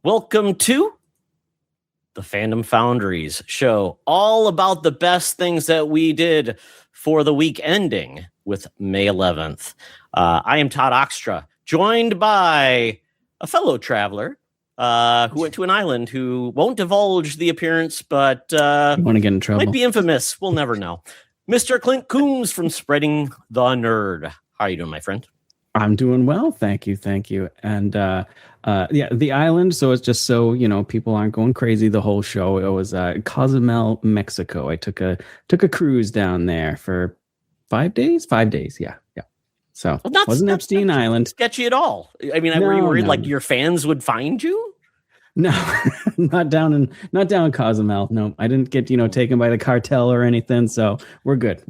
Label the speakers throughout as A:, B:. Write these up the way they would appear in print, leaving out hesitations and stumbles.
A: Welcome to the Fandom Foundries show, all about the best things that we did for the week ending with May 11th. I am Todd Oxtra, joined by a fellow traveler who went to an island who won't divulge the appearance, but
B: you want to get in trouble.
A: Might be infamous. We'll never know. Mr. Clint Coombs from Spreading the Nerd. How are you doing, my friend?
B: I'm doing well, thank you. And the island. So it's just so people aren't going crazy the whole show. It was Cozumel, Mexico. I took a cruise down there for 5 days. 5 days, yeah. So wasn't Epstein Island
A: sketchy at all? I mean, were you worried like your fans would find you?
B: No, not down in Cozumel. No, I didn't get taken by the cartel or anything. So we're good.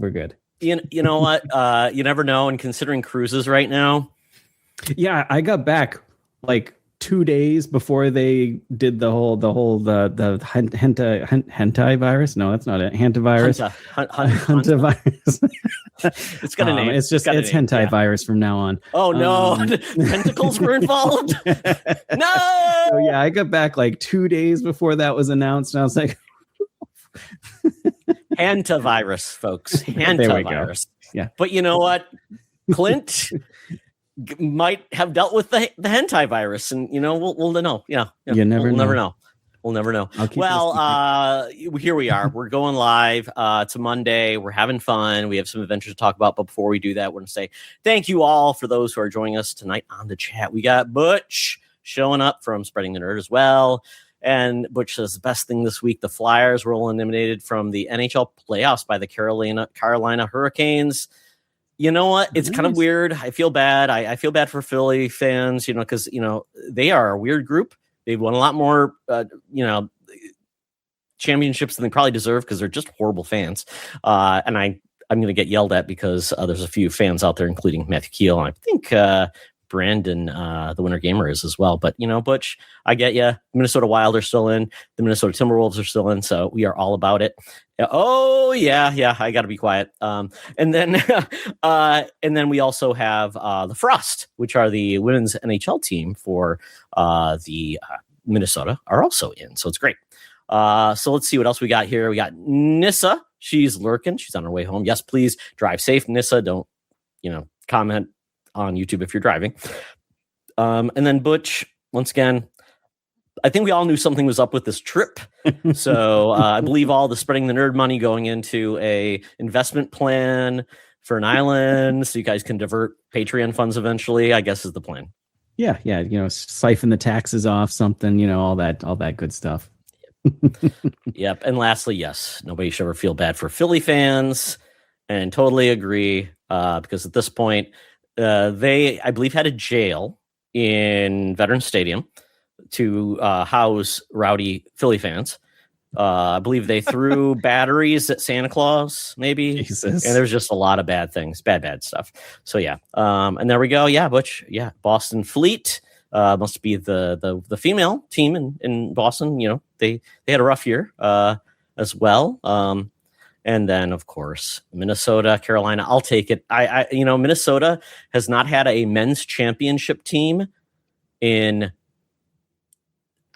A: You know what? You never know. And considering cruises right now.
B: Yeah, I got back like 2 days before they did the hentai virus. No, that's not it. Hantavirus. Hantavirus.
A: It's got a name.
B: It's hentai virus from now on.
A: Oh no, tentacles were involved. No.
B: So yeah, I got back like 2 days before that was announced, and I was like,
A: hantavirus, folks. Hantavirus.
B: Yeah.
A: But you know what? Clint might have dealt with the hentai virus, and we'll know. Yeah.
B: You never
A: know. We'll never know. Well, here we are. We're going live. It's a Monday. We're having fun. We have some adventures to talk about. But before we do that, we're going to say thank you all for those who are joining us tonight on the chat. We got Butch showing up from Spreading the Nerd as well. And Butch says the best thing this week, the Flyers were eliminated from the NHL playoffs by the Carolina Hurricanes. You know what? It's kind of weird. I feel bad. I feel bad for Philly fans, because, they are a weird group. They've won a lot more, championships than they probably deserve because they're just horrible fans. And I'm going to get yelled at because there's a few fans out there, including Matthew Keel. And I think Brandon, the Winter Gamer, is as well. But, Butch, I get you. Minnesota Wild are still in. The Minnesota Timberwolves are still in. So we are all about it. Oh, yeah. I got to be quiet. And then we also have the Frost, which are the women's NHL team for the Minnesota, are also in. So it's great. So let's see what else we got here. We got Nissa. She's lurking. She's on her way home. Yes, please drive safe, Nissa. Don't, comment on YouTube if you're driving. And then Butch, once again, I think we all knew something was up with this trip. So I believe all the Spreading the Nerd money going into a investment plan for an island so you guys can divert Patreon funds eventually, I guess is the plan.
B: Yeah. Siphon the taxes off something, all that good stuff.
A: Yep. And lastly, yes, nobody should ever feel bad for Philly fans, and totally agree because at this point, they, I believe, had a jail in Veterans Stadium to house rowdy Philly fans. I believe they threw batteries at Santa Claus, maybe.
B: Jesus.
A: And there's just a lot of bad things, bad stuff. So yeah. And there we go. Yeah, Butch. Yeah, Boston Fleet must be the female team in Boston. They had a rough year as well. And then, of course, Minnesota, Carolina. I'll take it. Minnesota has not had a men's championship team in,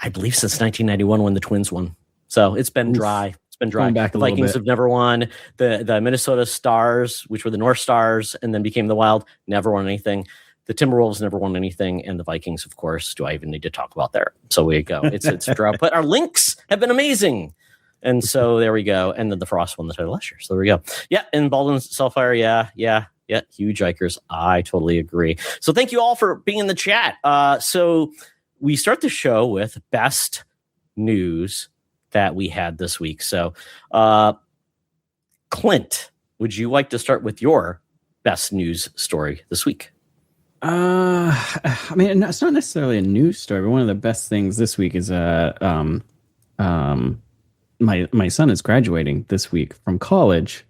A: I believe, since 1991 when the Twins won. So it's been dry. It's been dry. The Vikings have never won. The Minnesota Stars, which were the North Stars and then became the Wild, never won anything. The Timberwolves never won anything. And the Vikings, of course, do I even need to talk about there? So we go. It's a draw. But our links have been amazing. And so there we go. And then the Frost won the title last year. So there we go. Yeah. And Baldwin Selfire. Yeah. Huge Ikers. I totally agree. So thank you all for being in the chat. So we start the show with best news that we had this week. So Clint, would you like to start with your best news story this week?
B: I mean, it's not necessarily a news story, but one of the best things this week is my son is graduating this week from college,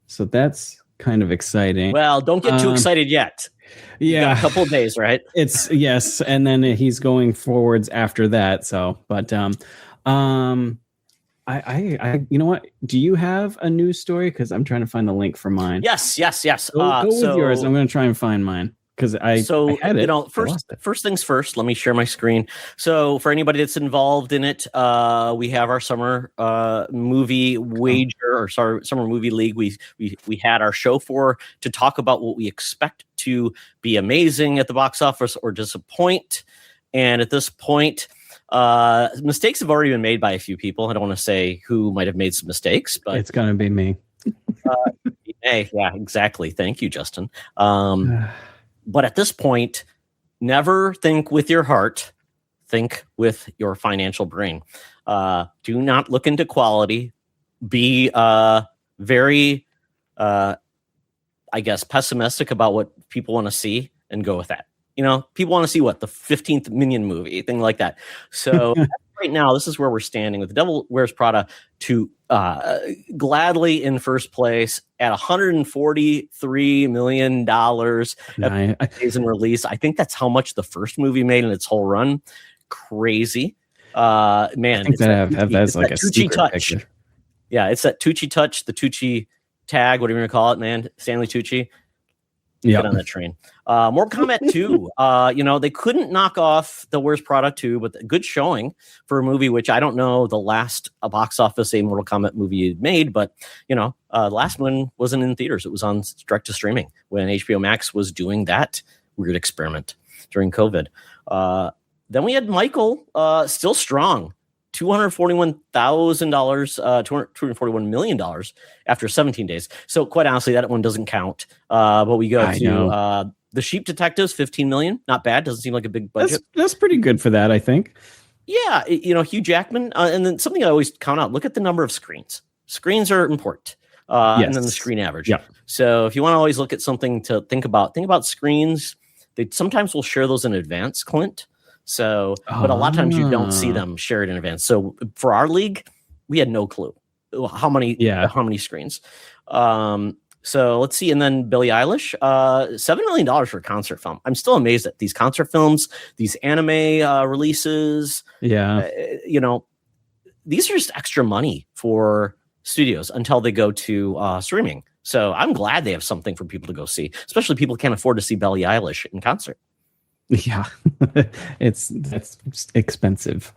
B: so that's kind of exciting.
A: Well, don't get too excited yet.
B: Yeah,
A: a couple of days, right?
B: It's yes, and then he's going forwards after that. So, but I you know what? Do you have a news story? Because I'm trying to find the link for mine.
A: Yes.
B: Go with yours. I'm going to try and find mine. because I had it.
A: First things first, let me share my screen. So for anybody that's involved in it, we have our summer movie summer movie league. We had our show to talk about what we expect to be amazing at the box office or disappoint. And at this point, mistakes have already been made by a few people. I don't want to say who might have made some mistakes, but
B: it's going to be me.
A: Yeah, exactly. Thank you, Justin. But at this point, never think with your heart, think with your financial brain. Do not look into quality. Be very, I guess, pessimistic about what people want to see and go with that. People want to see what the 15th Minion movie, thing like that. So right now, this is where we're standing with The Devil Wears Prada to gladly in first place at $143 million days in release. I think that's how much the first movie made in its whole run. Crazy. Man,
B: I think that's like a Tucci touch. Picture.
A: Yeah, it's that Tucci touch, the Tucci tag, whatever you want to call it, man. Stanley Tucci. Get on that train. Mortal Kombat 2. They couldn't knock off The Worst Product 2, but good showing for a movie which I don't know the last box office a Mortal Kombat movie made, but the last one wasn't in theaters. It was on direct to streaming when HBO Max was doing that weird experiment during COVID. Then we had Michael, still strong. $241 million after 17 days. So quite honestly, that one doesn't count. But we go to The Sheep Detectives, 15 million. Not bad. Doesn't seem like a big budget.
B: That's pretty good for that, I think.
A: Yeah. Hugh Jackman. And then something I always count out, look at the number of screens. Screens are important. And then the screen average.
B: Yeah.
A: So if you want to always look at something to think about screens. They sometimes will share those in advance, Clint. So, but a lot of times you don't see them shared in advance. So for our league, we had no clue how many screens. So let's see. And then Billie Eilish, $7 million for a concert film. I'm still amazed at these concert films, these anime releases.
B: Yeah.
A: These are just extra money for studios until they go to streaming. So I'm glad they have something for people to go see, especially people who can't afford to see Billie Eilish in concert.
B: Yeah, that's expensive.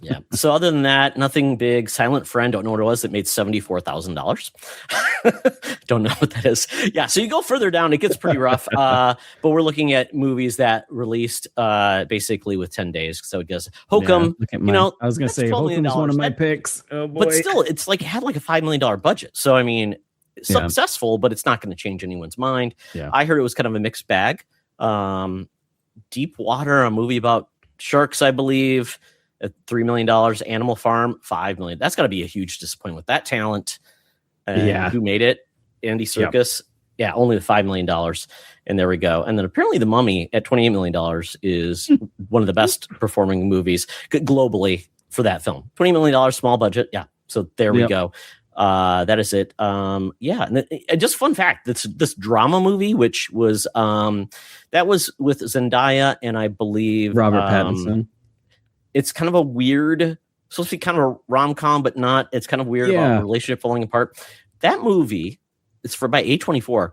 A: Yeah. So other than that, nothing big. Silent Friend, don't know what it was. That made $74,000. Don't know what that is. Yeah. So you go further down, it gets pretty rough. But we're looking at movies that released basically with 10 days. So it goes Hokum.
B: I was gonna say Hokum's one of my picks. Oh boy.
A: But still, it's like it had like a $5 million budget. So I mean, successful, but it's not going to change anyone's mind.
B: Yeah.
A: I heard it was kind of a mixed bag. Deep Water, a movie about sharks, I believe, at $3 million. Animal Farm, $5 million. That's got to be a huge disappointment with that talent. Who made it? Andy Serkis. Yeah, only the $5 million. And there we go. And then apparently The Mummy at $28 million is one of the best performing movies globally for that film. $20 million, small budget. Yeah. So there we go. That is it. And just fun fact, this drama movie, which was that was with Zendaya and I believe
B: Robert Pattinson.
A: It's kind of a weird, supposed to be kind of a rom-com, but not. It's kind of weird about a relationship falling apart. That movie, it's by A24,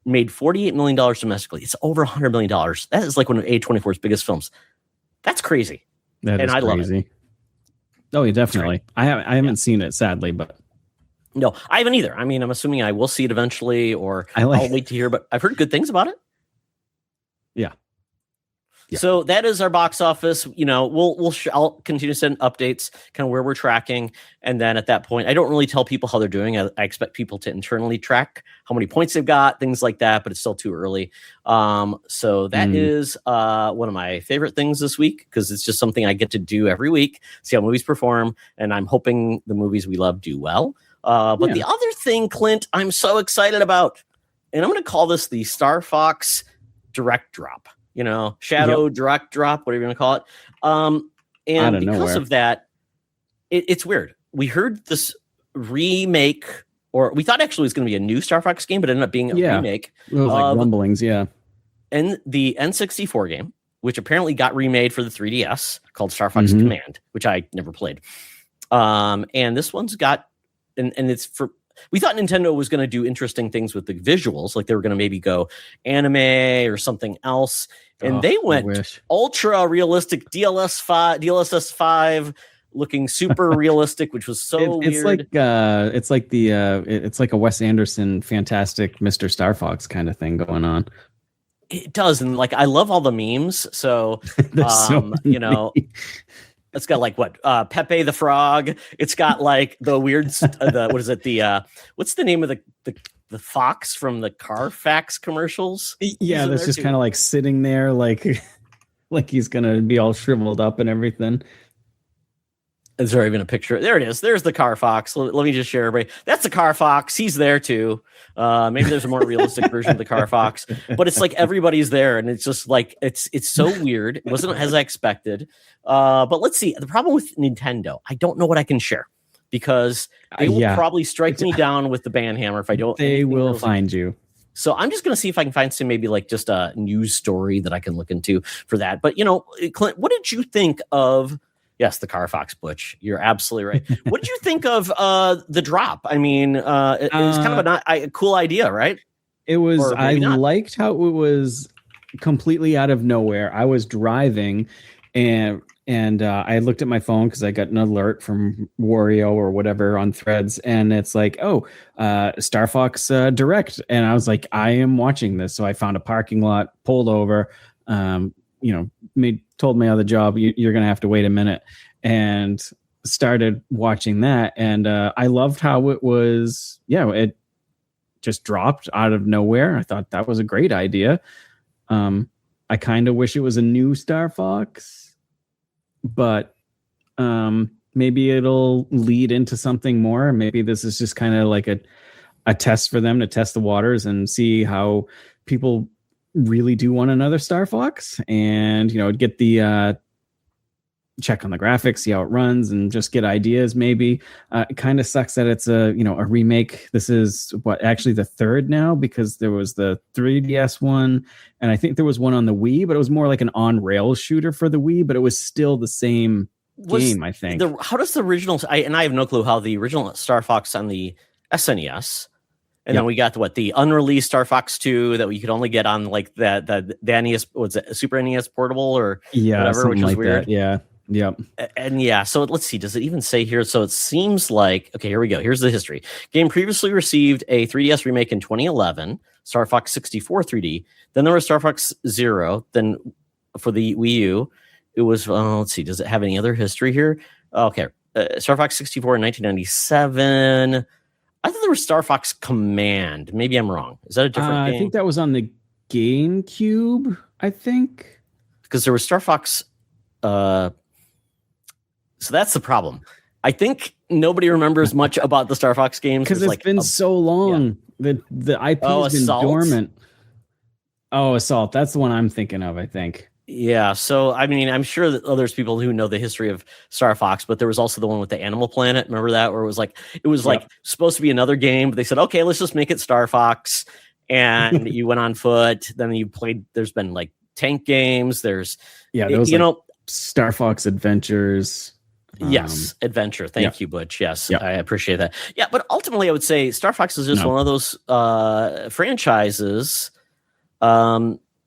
A: made $48 million domestically. It's over $100 million. That is like one of A24's biggest films. That's crazy. I love it.
B: Oh, yeah, definitely. I haven't seen it, sadly, but.
A: No, I haven't either. I mean, I'm assuming I will see it eventually, or I'll wait to hear. But I've heard good things about it.
B: Yeah.
A: So that is our box office. I'll continue to send updates, kind of where we're tracking, and then at that point, I don't really tell people how they're doing. I expect people to internally track how many points they've got, things like that. But it's still too early. So that is one of my favorite things this week because it's just something I get to do every week, see how movies perform, and I'm hoping the movies we love do well. But the other thing, Clint, I'm so excited about, and I'm going to call this the Star Fox Direct Drop, Shadow Direct Drop, whatever you want to call it. And because of that, it's weird. We heard this remake, or we thought actually it was going to be a new Star Fox game, but it ended up being a remake.
B: It was like rumblings,
A: And the N64 game, which apparently got remade for the 3DS, called Star Fox Command, which I never played. And this one's got, and it's for we thought Nintendo was going to do interesting things with the visuals, like they were going to maybe go anime or something else, and they went ultra realistic DLSS 5 looking super realistic, which was so weird.
B: It's like a Wes Anderson fantastic Mr. Star Fox kind of thing going on.
A: It does, and like I love all the memes. So, you know, it's got like what Pepe the Frog. It's got like the weird what is it? The what's the name of the fox from the Carfax commercials?
B: Yeah, that's just kind of like sitting there, like he's gonna be all shriveled up and everything.
A: Is there even a picture? There it is. There's the car fox. Let me just share everybody. That's the car fox. He's there too. Maybe there's a more realistic version of the car fox, but it's like everybody's there, and it's just like it's so weird. It wasn't as I expected. But let's see. The problem with Nintendo, I don't know what I can share because they will probably strike me down with the ban hammer if I don't.
B: They will find you.
A: So I'm just going to see if I can find some maybe like just a news story that I can look into for that. But you know, Clint, what did you think of? Yes, the car fox, Butch. You're absolutely right. What did you think of the drop? I mean, it was kind of a cool idea, right?
B: It was. I liked how it was completely out of nowhere. I was driving, and I looked at my phone because I got an alert from Wario or whatever on Threads, and it's like, Star Fox Direct, and I was like, I am watching this. So I found a parking lot, pulled over. Told my other job, you're going to have to wait a minute, and started watching that. And I loved how it was. Yeah, it just dropped out of nowhere. I thought that was a great idea. I kind of wish it was a new Star Fox, but maybe it'll lead into something more. Maybe this is just kind of like a test for them to test the waters and see how people really do want another Star Fox, and get the check on the graphics, see how it runs, and just get ideas. Maybe it kind of sucks that it's a remake. This is actually the third now, because there was the 3DS one, and I think there was one on the Wii, but it was more like an on-rails shooter for the Wii, but it was still the same game, I think.
A: How does the original? I have no clue how the original Star Fox on the SNES. And then we got the unreleased Star Fox 2 that we could only get on like the NES, was it Super NES Portable or whatever, which was weird.
B: That. Yeah.
A: And so let's see. Does it even say here? So it seems like, okay, here we go. Here's the history. Game previously received a 3DS remake in 2011, Star Fox 64 3D. Then there was Star Fox Zero. Then for the Wii U, it was, let's see. Does it have any other history here? Okay. Star Fox 64 in 1997. I thought there was Star Fox Command. Maybe I'm wrong. Is that a different game?
B: I think that was on the GameCube, I think.
A: Because there was Star Fox. So that's the problem. I think nobody remembers much about the Star Fox games.
B: Because it's been so long. Yeah. The IP has been dormant. Oh, Assault. That's the one I'm thinking of, I think.
A: Yeah, so I mean, I'm sure that there's people who know the history of Star Fox, but there was also the one with the Animal Planet. Remember that, where it was like supposed to be another game, but they said, okay, let's just make it Star Fox, and you went on foot. Then you played. There's been like tank games. There's
B: Star Fox Adventures.
A: Yes, Adventure. Thank you, Butch. Yes, I appreciate that. Yeah, but ultimately, I would say Star Fox is just one of those franchises.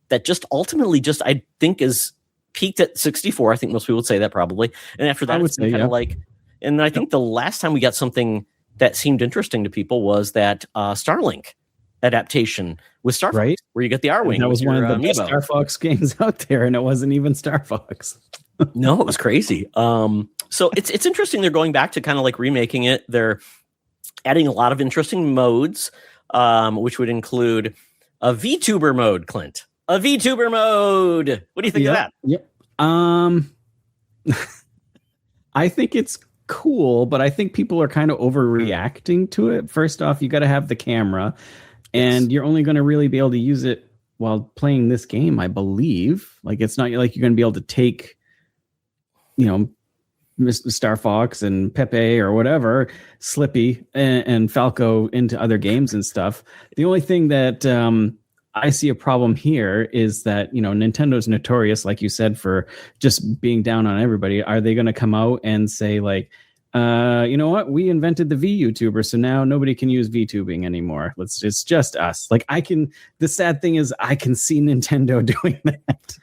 A: That just ultimately I think is peaked at 64. I think most people would say that probably. And after that, it's kind of like, and I think the last time we got something that seemed interesting to people was that Starlink adaptation with Star Fox, where you get the R-Wing.
B: That was one of the best Star Fox games out there, and it wasn't even Star Fox.
A: No, it was crazy. So it's interesting. They're going back to kind of like remaking it. They're adding a lot of interesting modes, which would include a VTuber mode, Clint. A VTuber mode. What do you think of that?
B: Yep. I think it's cool, but I think people are kind of overreacting to it. First off, you got to have the camera, and you're only going to really be able to use it while playing this game, I believe. Like, it's not like you're going to be able to take, Mr. Star Fox and Pepe or whatever, Slippy and Falco into other games and stuff. The only thing that I see a problem here is that, Nintendo's notorious, like you said, for just being down on everybody. Are they going to come out and say like, you know what? We invented the VTuber, so now nobody can use VTubing anymore. It's just us. Like the sad thing is I can see Nintendo doing that.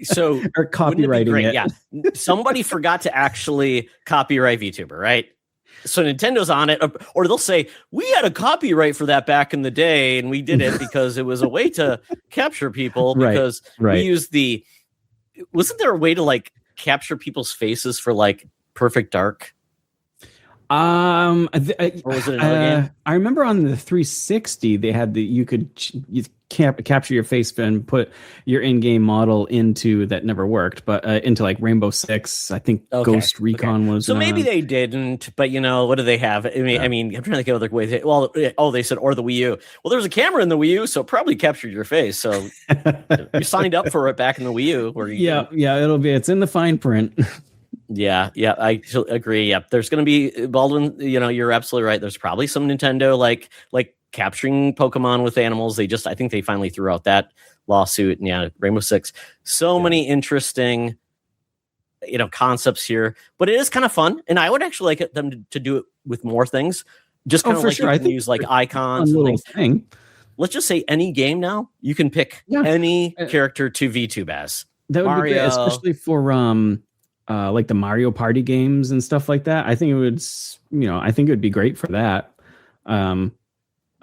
A: So
B: or copyrighting it.
A: Yeah. Somebody forgot to actually copyright VTuber, right? So Nintendo's on it, or they'll say, we had a copyright for that back in the day, and we did it because it was a way to capture people because we used wasn't there a way to like capture people's faces for like Perfect Dark?
B: Or
A: was it another game?
B: I remember on the 360 they had you capture your face and put your in-game model into that never worked, but into like Rainbow Six. I think Ghost Recon was.
A: So maybe they didn't, but what do they have? I mean, I'm trying to think of other ways. They said or the Wii U. Well, there's a camera in the Wii U, so it probably captured your face. So you signed up for it back in the Wii U. Where
B: it's in the fine print.
A: Yeah, I agree. Yeah, there's going to be Baldwin. You're absolutely right. There's probably some Nintendo like capturing Pokemon with animals. I think they finally threw out that lawsuit. And Rainbow Six. So many interesting, concepts here. But it is kind of fun, and I would actually like them to do it with more things. Just kind of like I think use like icons and things. Let's just say any game now you can pick any character to VTube as.
B: That would Mario. Be great, especially for like the Mario Party games and stuff like that. I think it would, I think it would be great for that. I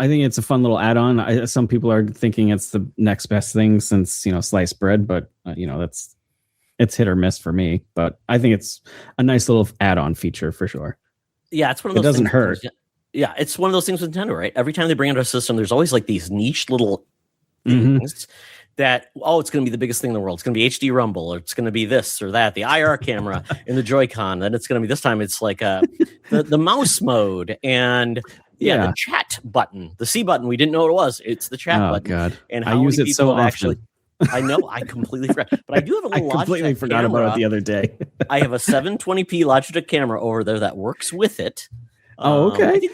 B: think it's a fun little add-on. Some people are thinking it's the next best thing since, sliced bread, but it's hit or miss for me. But I think it's a nice little add-on feature for sure.
A: Yeah, it's one of those.
B: It doesn't hurt.
A: Yeah, it's one of those things with Nintendo, right? Every time they bring out a system, there's always like these niche little things. That it's going to be the biggest thing in the world. It's going to be HD Rumble, or it's going to be this or that, the IR camera in the Joy-Con. Then it's going to be this time. It's like the mouse mode and the chat button, the C button. We didn't know what it was. It's the chat button.
B: God,
A: and
B: I use it so often.
A: Actually, I know I completely forgot, but I do have a little.
B: I completely forgot about it the other day.
A: I have a 720p Logitech camera over there that works with it.
B: Okay.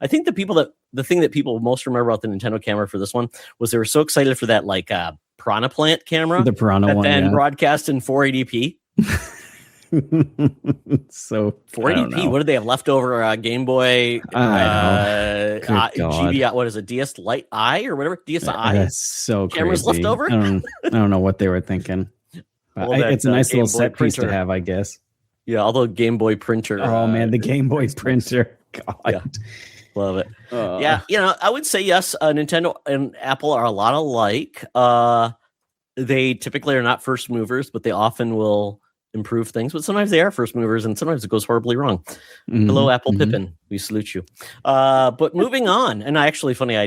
A: I think the thing that people most remember about the Nintendo camera for this one was they were so excited for that Piranha Plant camera,
B: the Piranha one,
A: then broadcast in 480p.
B: So
A: 480p. What did they have left over? Game Boy, GBI. What is it? DS Lite I or whatever. DSi.
B: That's so
A: cameras
B: crazy.
A: left over.
B: I don't know what they were thinking. It's a nice little set piece to have, I guess.
A: Yeah, although Game Boy printer.
B: Oh man, the Game Boy printer. God.
A: Yeah. Love it. Yeah, I would say yes. Nintendo and Apple are a lot alike. They typically are not first movers, but they often will improve things. But sometimes they are first movers, and sometimes it goes horribly wrong. Hello, Apple Pippin. We salute you. But moving on, and I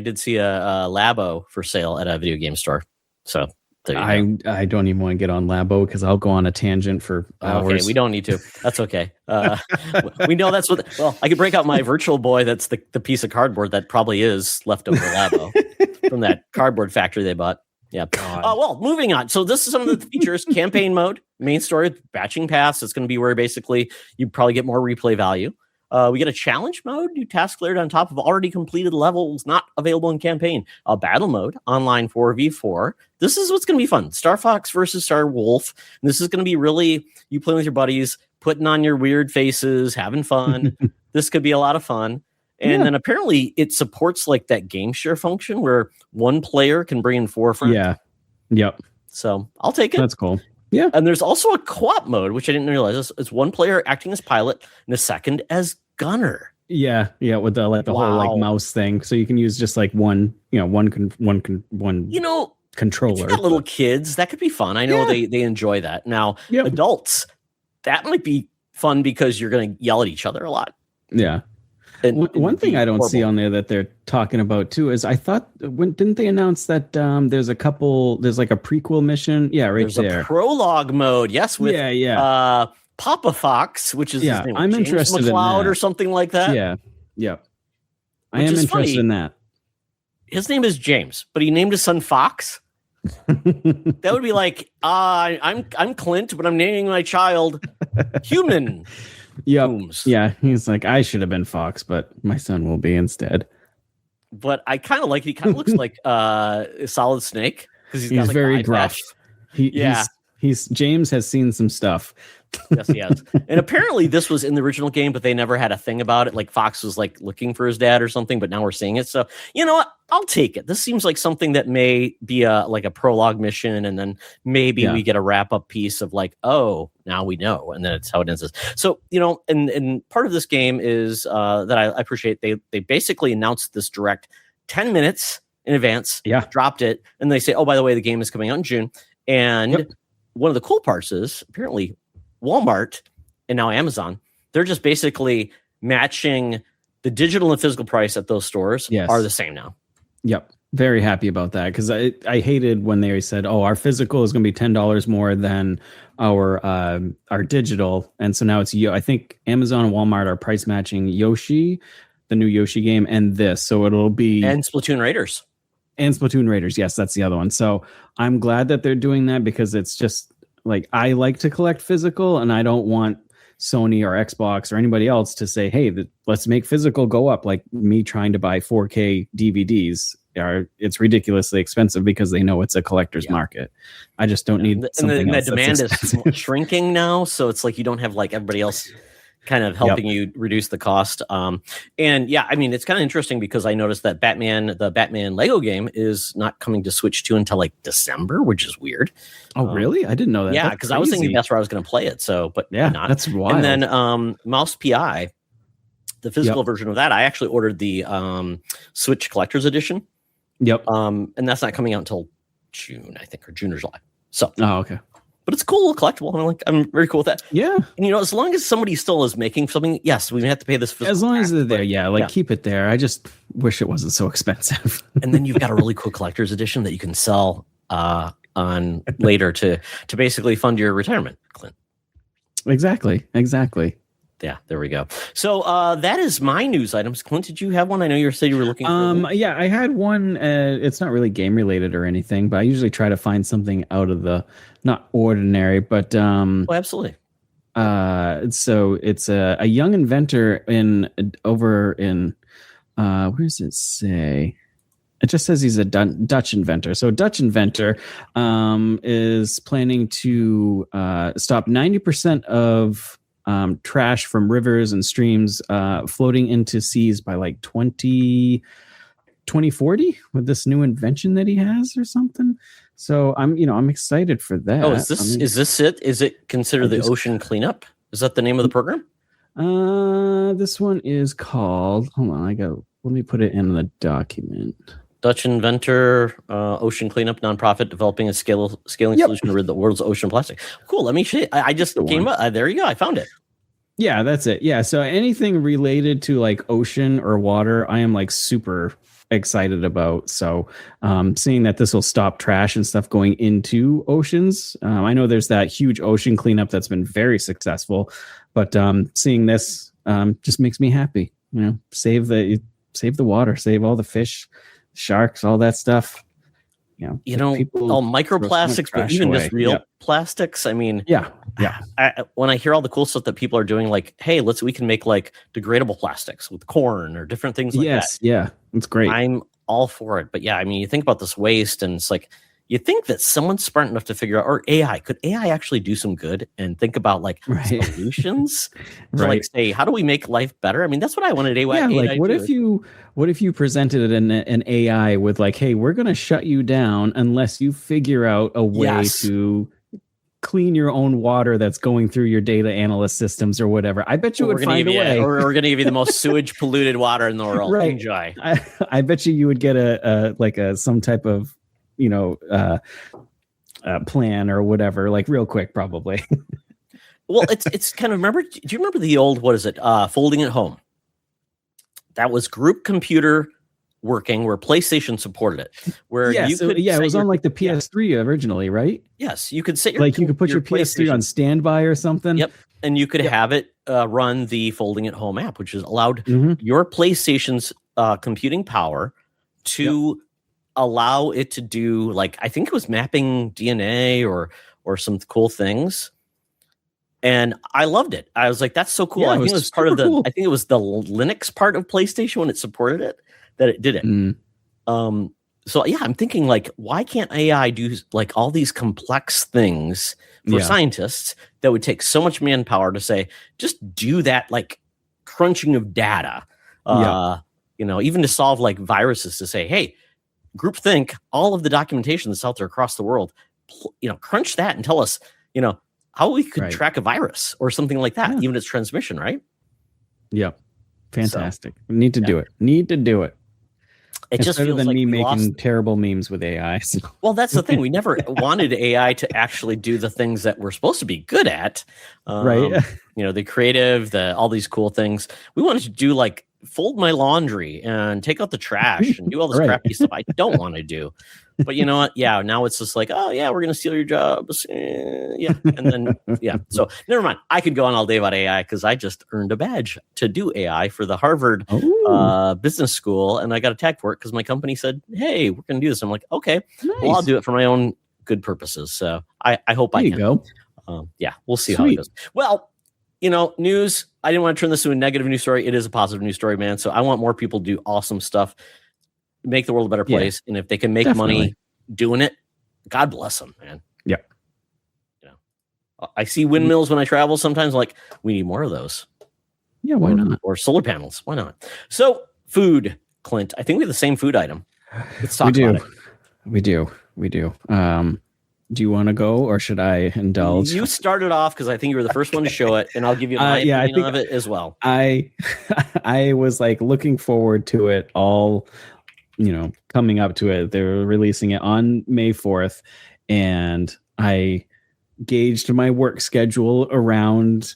A: did see a Labo for sale at a video game store. So
B: I don't even want to get on Labo because I'll go on a tangent for hours.
A: Okay, we don't need to. That's okay. We know that's what. Well, I could break out my Virtual Boy. That's the piece of cardboard that probably is leftover Labo from that cardboard factory they bought. Yeah. Well, moving on. So this is some of the features: campaign mode, main story, batching paths. It's going to be where basically you probably get more replay value. We get a challenge mode, new tasks cleared on top of already completed levels not available in campaign. A battle mode, online 4v4. This is what's going to be fun. Star Fox versus Star Wolf. And this is going to be really you playing with your buddies, putting on your weird faces, having fun. This could be a lot of fun. And then apparently it supports like that game share function where one player can bring in 4 friends.
B: Yeah. Yep.
A: So I'll take it.
B: That's cool. Yeah.
A: And there's also a co-op mode, which I didn't realize. It's one player acting as pilot and a second as gunner.
B: Yeah, with the whole like mouse thing, so you can use just like one controller.
A: If you got little kids, that could be fun. I know they enjoy that. Now, adults, that might be fun because you're going to yell at each other a lot.
B: Yeah. One thing I don't see on there that they're talking about too is I thought didn't they announce that there's like a prequel mission? Yeah, there's
A: there. A prologue mode. Yes, with Papa Fox, which is his name.
B: I'm
A: James
B: interested
A: McCloud
B: in that.
A: or something like that.
B: Yeah. I am interested in that.
A: His name is James, but he named his son Fox. That would be like, I'm Clint, but I'm naming my child Human. Coombs.
B: Yeah, he's like, I should have been Fox, but my son will be instead.
A: But I kind of like, he kind of looks like Solid Snake because he's got, like,
B: very gruff. He's James has seen some stuff
A: Yes, he has. And apparently this was in the original game, but they never had a thing about it. Like Fox was like looking for his dad or something, but now we're seeing it. So you know what? I'll take it. This seems like something that may be like a prologue mission, and then maybe we get a wrap-up piece of like, oh, now we know, and then it's how it ends. So, you know, and part of this game is that I appreciate. They basically announced this direct 10 minutes in advance, dropped it, and they say, oh, by the way, the game is coming out in June. And one of the cool parts is apparently Walmart and now Amazon, they're just basically matching the digital and physical price at those stores are the same now.
B: Yep. Very happy about that, because I hated when they said, oh, our physical is going to be $10 more than our digital. And so now it's, I think Amazon and Walmart are price matching Yoshi, the new Yoshi game, and this. So it'll be...
A: And Splatoon Raiders.
B: Yes, that's the other one. So I'm glad that they're doing that, because it's just like, I like to collect physical, and I don't want Sony or Xbox or anybody else to say, hey, let's make physical go up. Like me trying to buy 4K DVDs, it's ridiculously expensive because they know it's a collector's market. I just don't need something else.
A: The demand is shrinking now, so it's like you don't have like everybody else kind of helping you reduce the cost. And yeah, I mean, it's kind of interesting because I noticed that the Batman Lego game is not coming to Switch 2 until like December, which is weird.
B: Oh, really? I didn't know that.
A: Yeah, because I was thinking that's where I was going to play it. So, but not.
B: That's wild.
A: And then Mouse PI, the physical version of that, I actually ordered the Switch Collector's Edition.
B: Yep.
A: And that's not coming out until June, I think, or June or July. So,
B: okay.
A: But it's cool, collectible. I'm very cool with that.
B: Yeah.
A: And, you know, as long as somebody still is making something, yes, we have to pay this.
B: As long as they're there, keep it there. I just wish it wasn't so expensive.
A: And then you've got a really cool collector's edition that you can sell on later to basically fund your retirement, Clint.
B: Exactly.
A: Yeah, there we go. So that is my news items. Clint, did you have one? I know you said you were looking for one.
B: Yeah, I had one. It's not really game related or anything, but I usually try to find something out of the not ordinary, but
A: absolutely.
B: So it's a young inventor over in where does it say? It just says he's a Dutch inventor. So a Dutch inventor is planning to stop 90% of trash from rivers and streams floating into seas by like 2040 with this new invention that he has or something. So I'm excited for that.
A: Oh, is this it? Is it considered the ocean cleanup? Is that the name of the program?
B: This one is called, hold on, let me put it in the document.
A: Dutch inventor, ocean cleanup nonprofit developing a scaling solution to rid the world's ocean plastic. Cool. Let me show you. I just came up. There you go. I found it.
B: Yeah, that's it. Yeah. So anything related to like ocean or water, I am like super excited about. So seeing that this will stop trash and stuff going into oceans. I know there's that huge ocean cleanup that's been very successful, but seeing this just makes me happy. You know, save the water, save all the fish, sharks, all that stuff.
A: All microplastics, but even just real plastics. I mean, when I hear all the cool stuff that people are doing, like, hey, we can make like degradable plastics with corn or different things like that.
B: Yeah, it's great.
A: I'm all for it. But yeah, I mean, you think about this waste, and it's like, you think that someone's smart enough to figure out, or could AI actually do some good and think like solutions to like say, how do we make life better? I mean, that's what I wanted AI.
B: Yeah, like what if you presented an AI with like, hey, we're going to shut you down unless you figure out a way to clean your own water that's going through your data analyst systems or whatever. I bet you would find a way.
A: Or we're going to give you the most sewage polluted water in the world.
B: Right.
A: Enjoy.
B: I bet you would get some type of plan or whatever, like real quick, probably.
A: Well, it's kind of, do you remember the old, folding at home? That was group computer working where PlayStation supported it. Where it was on like the PS3 originally, right? Yes, you could set you could put your PS3 on standby or something. Yep, and you could have it run the folding at home app, which is allowed your PlayStation's computing power to allow it to do, like, I think it was mapping DNA or some cool things. And I loved it. I was like, that's so cool. I think it was part of I think it was the Linux part of PlayStation when it supported it, that it did it. So yeah, I'm thinking like, why can't AI do like all these complex things for scientists that would take so much manpower to say, just do that like crunching of data, even to solve like viruses to say, hey, groupthink all of the documentation that's out there across the world, crunch that and tell us, how we could track a virus or something like that, even its transmission, right?
B: Yep. Fantastic. So, Need to do it.
A: It
B: it's
A: just
B: better
A: feels
B: than
A: like
B: me
A: we
B: making
A: lost...
B: terrible memes with AI. So.
A: Well, that's the thing. We never wanted AI to actually do the things that we're supposed to be good at.
B: Right.
A: The creative, all these cool things. We wanted to do like fold my laundry and take out the trash and do all this crappy stuff I don't want to do. But you know what? Yeah, now it's just like, oh yeah, we're gonna steal your jobs. And then So never mind. I could go on all day about AI because I just earned a badge to do AI for the Harvard Business School, and I got a tag for it because my company said, "Hey, we're gonna do this." I'm like, okay, nice. Well, I'll do it for my own good purposes. So I hope there I can.
B: Go.
A: We'll see how it goes. Well, news. I didn't want to turn this into a negative news story. It is a positive news story, man. So I want more people to do awesome stuff, make the world a better place. And if they can make money doing it, God bless them, man.
B: Yeah.
A: I see windmills when I travel. Sometimes like we need more of those.
B: Yeah. Why not?
A: Or solar panels. Why not? So food, Clint, I think we have the same food item. Let's talk about it.
B: We do. Do you want to go or should I indulge?
A: You started off because I think you were the first one to show it, and I'll give you my opinion of it as well.
B: I was like looking forward to it all, coming up to it. They were releasing it on May 4th, and I gauged my work schedule around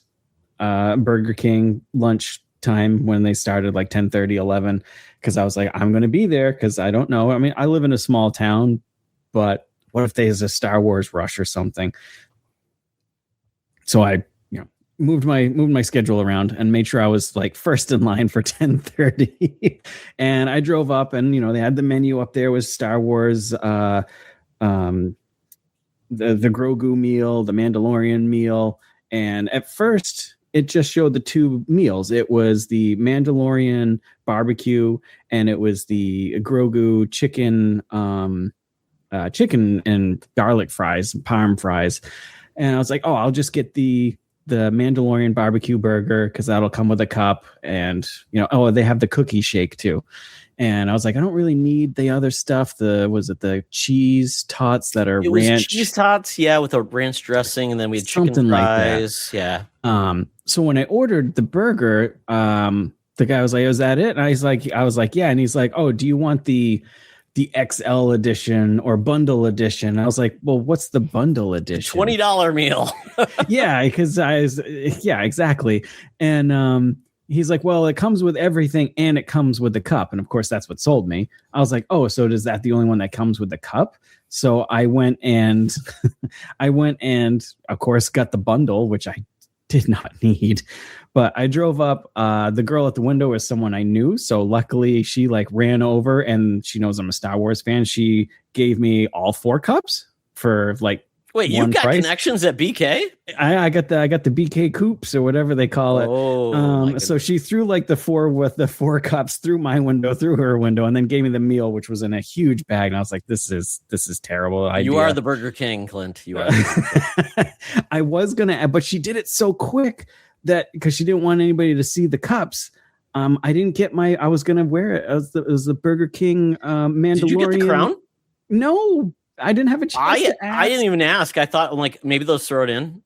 B: Burger King lunch time when they started like 10:30, 11, because I was like, I'm going to be there because I don't know. I mean, I live in a small town, but what if there's a Star Wars rush or something? So I, moved my schedule around and made sure I was like first in line for 10:30. And I drove up, and they had the menu up there with Star Wars, the Grogu meal, the Mandalorian meal, and at first it just showed the two meals. It was the Mandalorian barbecue, and it was the Grogu chicken and garlic fries, parm fries. And I was like, oh, I'll just get the Mandalorian barbecue burger because that'll come with a cup. And, they have the cookie shake too. And I was like, I don't really need the other stuff. Was it the cheese tots that are ranch?
A: Cheese tots, with a ranch dressing. And then we had chicken fries. Like
B: yeah. So when I ordered the burger, the guy was like, "Oh, is that it?" And I was like, yeah. And he's like, "Oh, do you want the XL edition or bundle edition?" I was like, well, what's the bundle edition?
A: $20 meal.
B: Yeah, because exactly. And he's like, well, it comes with everything and it comes with the cup. And of course, that's what sold me. I was like, oh, so is that the only one that comes with the cup? So I went and of course got the bundle, which I did not need. But I drove up. The girl at the window was someone I knew. So luckily she ran over, and she knows I'm a Star Wars fan. She gave me all 4 cups for
A: Wait, you got price. Connections at BK?
B: I got the BK coops or whatever they call it. Oh, so she threw the 4 cups through my window, through her window, and then gave me the meal, which was in a huge bag. And I was like, this is terrible idea.
A: You are the Burger King, Clint. You are.
B: I was gonna, but she did it so quick that because she didn't want anybody to see the cups. I didn't get I was gonna wear it. It was the Burger King Mandalorian. Did you get the crown? No. I didn't have a chance to ask.
A: I didn't even ask. I thought maybe they'll throw it in,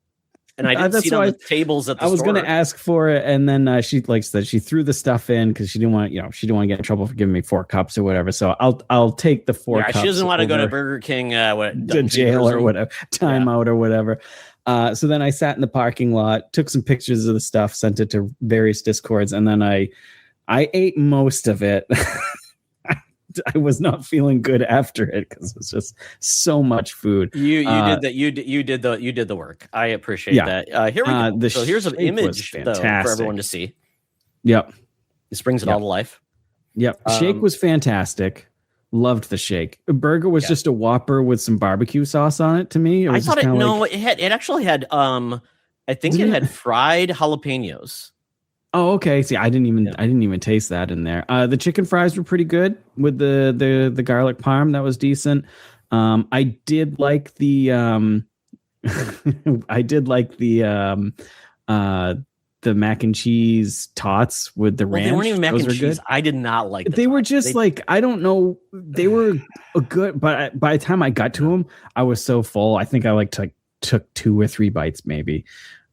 A: and I didn't see it on the tables at the store.
B: I was going to ask for it, and then she said she threw the stuff in because she didn't want she didn't want to get in trouble for giving me 4 cups or whatever. So I'll take the 4 cups.
A: She doesn't want to go to Burger King,
B: to jail or whatever, timeout or whatever. So then I sat in the parking lot, took some pictures of the stuff, sent it to various Discords, and then I ate most of it. I was not feeling good after it because it was just so much food.
A: You did that. You did the work. I appreciate that. Here we go. So here's an image though for everyone to see.
B: Yep.
A: This brings it all to life.
B: Yep. Shake was fantastic. Loved the shake. A burger was just a Whopper with some barbecue sauce on it. To me,
A: I thought it actually had. I think it had fried jalapenos.
B: Oh, okay. See, I didn't even taste that in there. The chicken fries were pretty good with the garlic parm. That was decent. I did like I did like uh the mac and cheese tots with the
A: Well, they weren't
B: ranch.
A: even mac
B: Those
A: and
B: are
A: cheese.
B: good.
A: I did not like the
B: They were
A: tots.
B: just like, I don't know, they were a good, but by the time I got to them, I was so full. I think I took 2 or 3 bites maybe.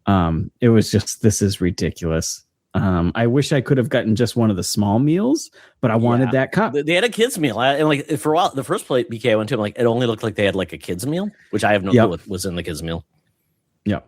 B: It was just, this is ridiculous. I wish I could have gotten just one of the small meals, but I wanted that cup.
A: They had a kids meal, and like for a while, the first plate BK I went to, like it only looked like they had like a kids meal, which I have no clue what was in the kids meal.
B: Yeah,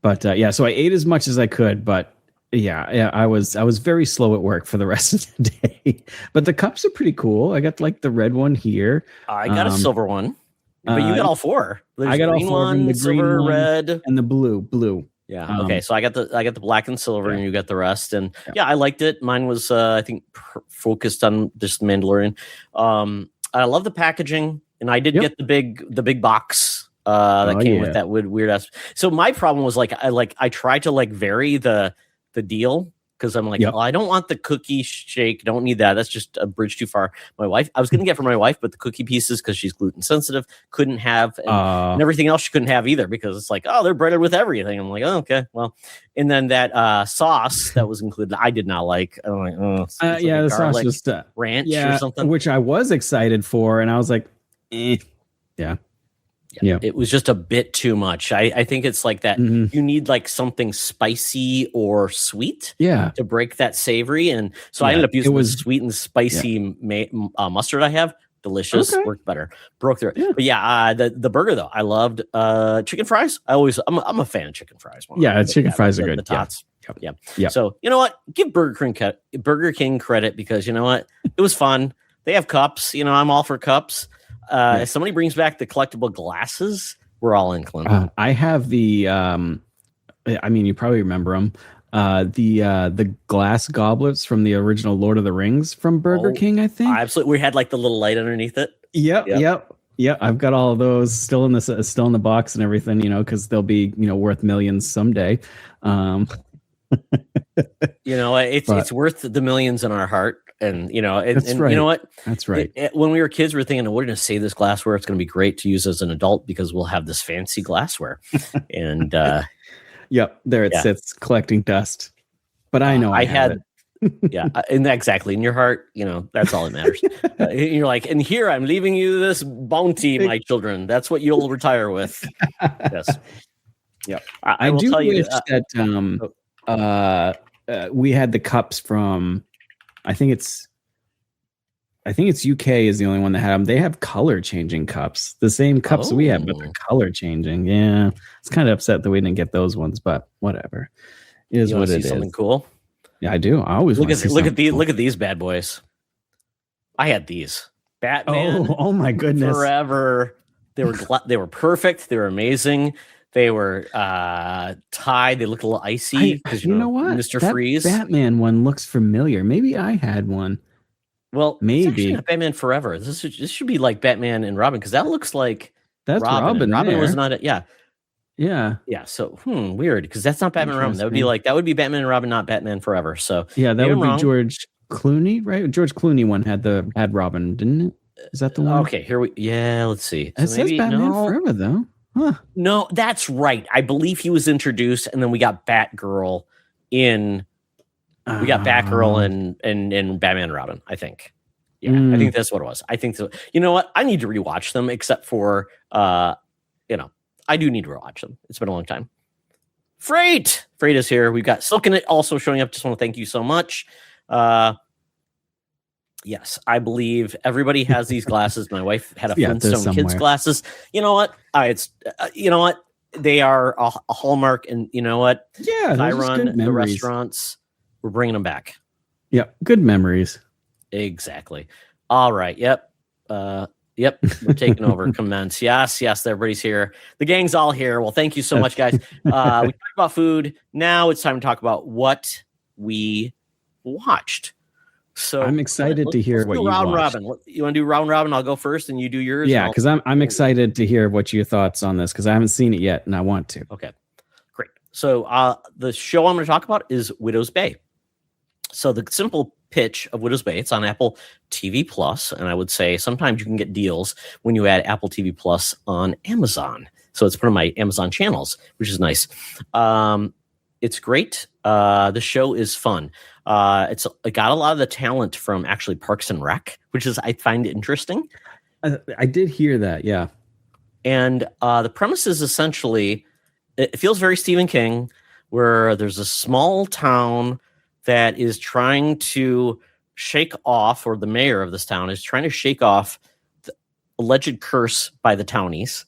B: but yeah, so I ate as much as I could, but yeah, I was very slow at work for the rest of the day. But the cups are pretty cool. I got like the red one here.
A: I got a silver one, but you got all 4.
B: I got all 4 of them, the
A: silver,
B: green one,
A: red,
B: and the blue.
A: Yeah. Okay. So I got the black and silver, and you got the rest. And I liked it. Mine was I think focused on just Mandalorian. I love the packaging, and I did get the big box that came with that weird ass. So my problem was I tried to like vary the deal, because I'm like, I don't want the cookie shake. Don't need that. That's just a bridge too far. My wife, I was going to get for my wife, but the cookie pieces, because she's gluten sensitive, couldn't have, and everything else she couldn't have either, because it's like, oh, they're breaded with everything. I'm like, oh, okay, well. And then that sauce that was included, I did not like. I'm like, oh,
B: like the sauce was
A: ranch or something,
B: which I was excited for, and I was like, yeah.
A: It was just a bit too much. I think it's like that. You need like something spicy or sweet to break that savory. And so I ended up using the sweet and spicy mustard I have. Delicious. Worked better. Broke through it. But the burger though, I loved chicken fries. I'm a fan of chicken fries.
B: Chicken fries are good.
A: The tots. Yeah. So you know what? Give Burger King credit, because you know what? It was fun. They have cups. You know, I'm all for cups. If somebody brings back the collectible glasses, we're all in, Clint.
B: I have the I mean, you probably remember them. The glass goblets from the original Lord of the Rings from Burger King, I think.
A: Absolutely. We had like the little light underneath it.
B: Yep. I've got all of those still in the box and everything, you know, because they'll be, you know, worth millions someday.
A: You know, it's worth the millions in our heart. And you know, and
B: right.
A: You know what?
B: That's right.
A: When we were kids, we were thinking, we're going to save this glassware. It's going to be great to use as an adult, because we'll have this fancy glassware. And
B: there it sits collecting dust. But I know I had
A: it. And exactly in your heart, you know, that's all that matters. You're like, and here I'm leaving you this bounty, my children. That's what you'll retire with. Yes. Yeah.
B: I will tell you that we had the cups from. I think it's UK is the only one that had them. They have color changing cups, the same cups we have, but they're color changing. Yeah, it's kind of upset that we didn't get those ones, but whatever. It is what it is.
A: Something cool.
B: Yeah, I do. I always
A: look at these bad boys. I had these Batman.
B: Oh my goodness!
A: Forever. They were perfect. They were amazing. They were tied. They looked a little icy. Because
B: you know what?
A: Mr.
B: That
A: Freeze.
B: Batman one looks familiar. Maybe I had one.
A: Well,
B: maybe
A: it's not Batman Forever. This should be like Batman and Robin, because that looks like
B: that's Robin.
A: Robin
B: there.
A: was not.
B: Yeah.
A: So weird, because that's not Batman and Robin. That would be Batman and Robin, not Batman Forever. So
B: yeah, that would be George Clooney, right? George Clooney one had Robin, didn't it? Is that the one?
A: Okay, let's see.
B: It says Batman Forever though. Huh.
A: No, that's right. I believe he was introduced, and then we got Batgirl in. We got Batgirl and Batman and Robin, I think. Yeah, I think that's what it was. I think so. You know what? I need to rewatch them, except for I do need to rewatch them. It's been a long time. Freight is here. We've got Silk in it also showing up. Just want to thank you so much. Yes, I believe everybody has these glasses. My wife had a Flintstone Kids glasses. You know what? You know what? They are a hallmark, and you know what?
B: Yeah,
A: I run the restaurants. We're bringing them back.
B: Yep, good memories.
A: Exactly. All right. Yep. We're taking over. Commence. Yes. Everybody's here. The gang's all here. Well, thank you so much, guys. We talked about food. Now it's time to talk about what we watched. So
B: I'm excited to hear what you
A: round
B: watched.
A: robin. You want to do round robin? I'll go first, and you do yours.
B: Yeah, because I'm excited to hear what your thoughts on this, because I haven't seen it yet, and I want to.
A: Okay, great. So the show I'm going to talk about is Widow's Bay. So the simple pitch of Widow's Bay, it's on Apple TV Plus, and I would say sometimes you can get deals when you add Apple TV Plus on Amazon. So it's one of my Amazon channels, which is nice. It's great. The show is fun. It got a lot of the talent from actually Parks and Rec, which is I find interesting.
B: I did hear that, yeah.
A: And the premise is essentially, it feels very Stephen King, where there's a small town that is trying to shake off, or the mayor of this town is trying to shake off the alleged curse by the townies.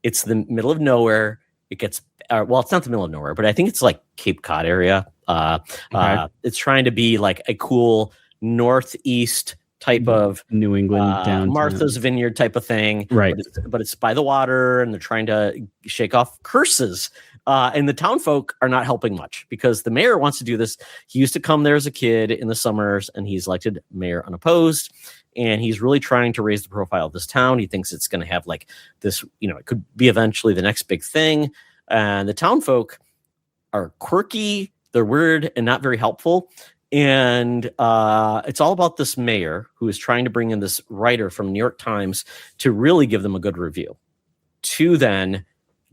A: It's the middle of nowhere. It gets, well, it's not the middle of nowhere, but I think it's like Cape Cod area. It's trying to be like a cool northeast type of
B: New England downtown.
A: Martha's Vineyard type of thing.
B: Right.
A: But it's by the water, and they're trying to shake off curses. And the town folk are not helping much because the mayor wants to do this. He used to come there as a kid in the summers, and he's elected mayor unopposed. And he's really trying to raise the profile of this town. He thinks it's going to have like this, it could be eventually the next big thing. And the town folk are quirky, they're weird, and not very helpful. And it's all about this mayor who is trying to bring in this writer from New York Times to really give them a good review, to then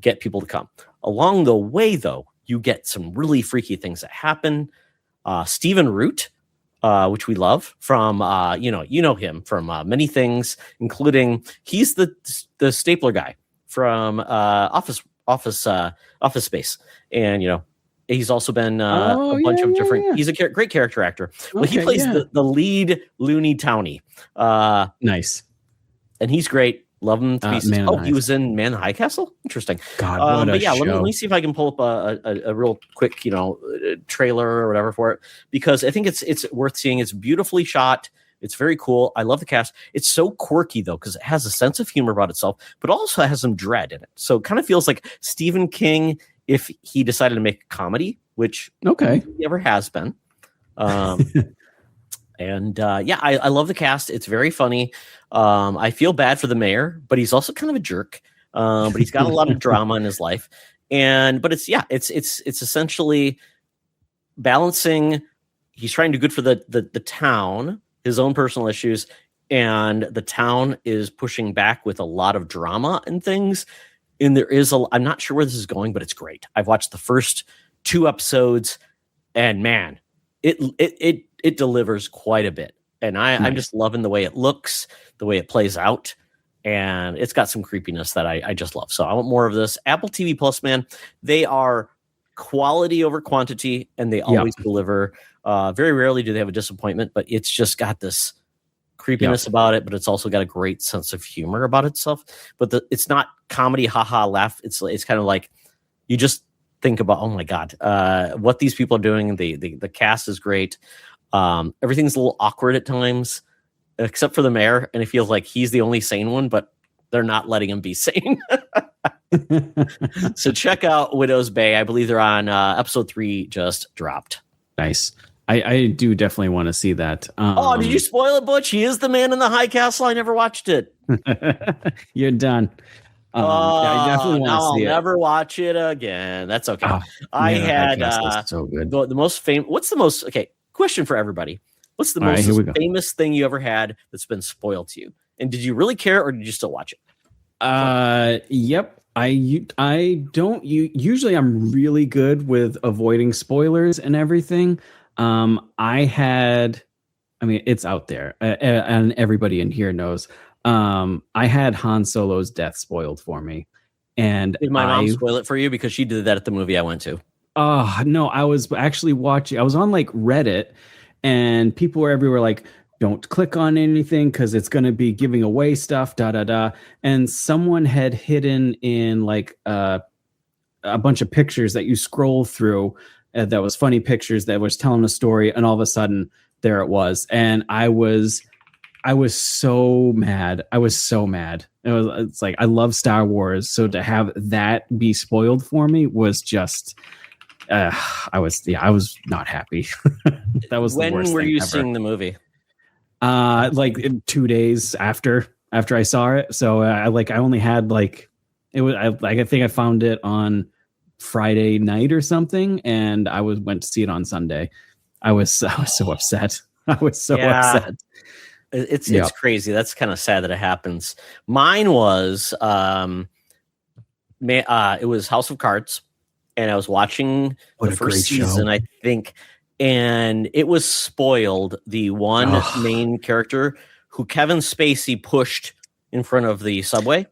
A: get people to come. Along the way, though, you get some really freaky things that happen. Stephen Root, which we love from, you know him from many things, including he's the stapler guy from Office Space, and he's also been a bunch of different. Yeah. He's a great character actor. Well, he plays the lead loony townie.
B: Nice,
A: and he's great. Love him to pieces. He was in Man in the High Castle. Interesting.
B: God, what a show.
A: Let me see if I can pull up a real quick, trailer or whatever for it, because I think it's worth seeing. It's beautifully shot. It's very cool. I love the cast. It's so quirky though, because it has a sense of humor about itself, but also has some dread in it. So it kind of feels like Stephen King if he decided to make a comedy, which he ever has been. And I love the cast. It's very funny. I feel bad for the mayor, but he's also kind of a jerk. But he's got a lot of drama in his life. But it's essentially balancing. He's trying to do good for the town, his own personal issues, and the town is pushing back with a lot of drama and things. And I'm not sure where this is going, but it's great. I've watched the first 2 episodes, and man, it delivers quite a bit. And I'm just loving the way it looks, the way it plays out. And it's got some creepiness that I just love. So I want more of this. Apple TV Plus, man, they are quality over quantity, and they always deliver. Very rarely do they have a disappointment, but it's just got this creepiness about it, but it's also got a great sense of humor about itself. But it's not comedy, haha, laugh. It's kind of like you just think about, oh my God, what these people are doing. The cast is great. Everything's a little awkward at times, except for the mayor, and it feels like he's the only sane one, but they're not letting him be sane. So check out Widow's Bay. I believe they're on episode 3 just dropped.
B: Nice. I do definitely want to see that.
A: Did you spoil it, Butch? He is the Man in the High Castle. I never watched it.
B: You're done. I definitely want to see it.
A: I'll never watch it again. That's okay. I had
B: so good.
A: The most famous. What's the most? Okay, question for everybody. What's the most famous thing you ever had that's been spoiled to you? And did you really care, or did you still watch it?
B: Yep. I don't. Usually, I'm really good with avoiding spoilers and everything. It's out there, and everybody in here knows. I had Han Solo's death spoiled for me, and
A: did my mom spoil it for you because she did that at the movie I went to?
B: No, I was actually watching. I was on like Reddit, and people were everywhere like, "Don't click on anything because it's going to be giving away stuff." And someone had hidden in like a bunch of pictures that you scroll through. That was funny pictures that was telling a story, and all of a sudden there it was, and I was so mad. It's like, I love Star Wars, so to have that be spoiled for me was just I was not happy. That was
A: when
B: the worst
A: were
B: thing
A: you
B: ever.
A: seeing the movie?
B: Like 2 days after I saw it. So I only had like it was I think I found it on Friday night or something, and I went to see it on Sunday. I was so upset. I was so
A: Yeah.
B: upset.
A: It's crazy. That's kind of sad that it happens. Mine was it was House of Cards, and I was watching
B: What
A: the
B: a
A: first
B: great
A: season,
B: show.
A: I think, and it was spoiled. The one main character who Kevin Spacey pushed in front of the subway.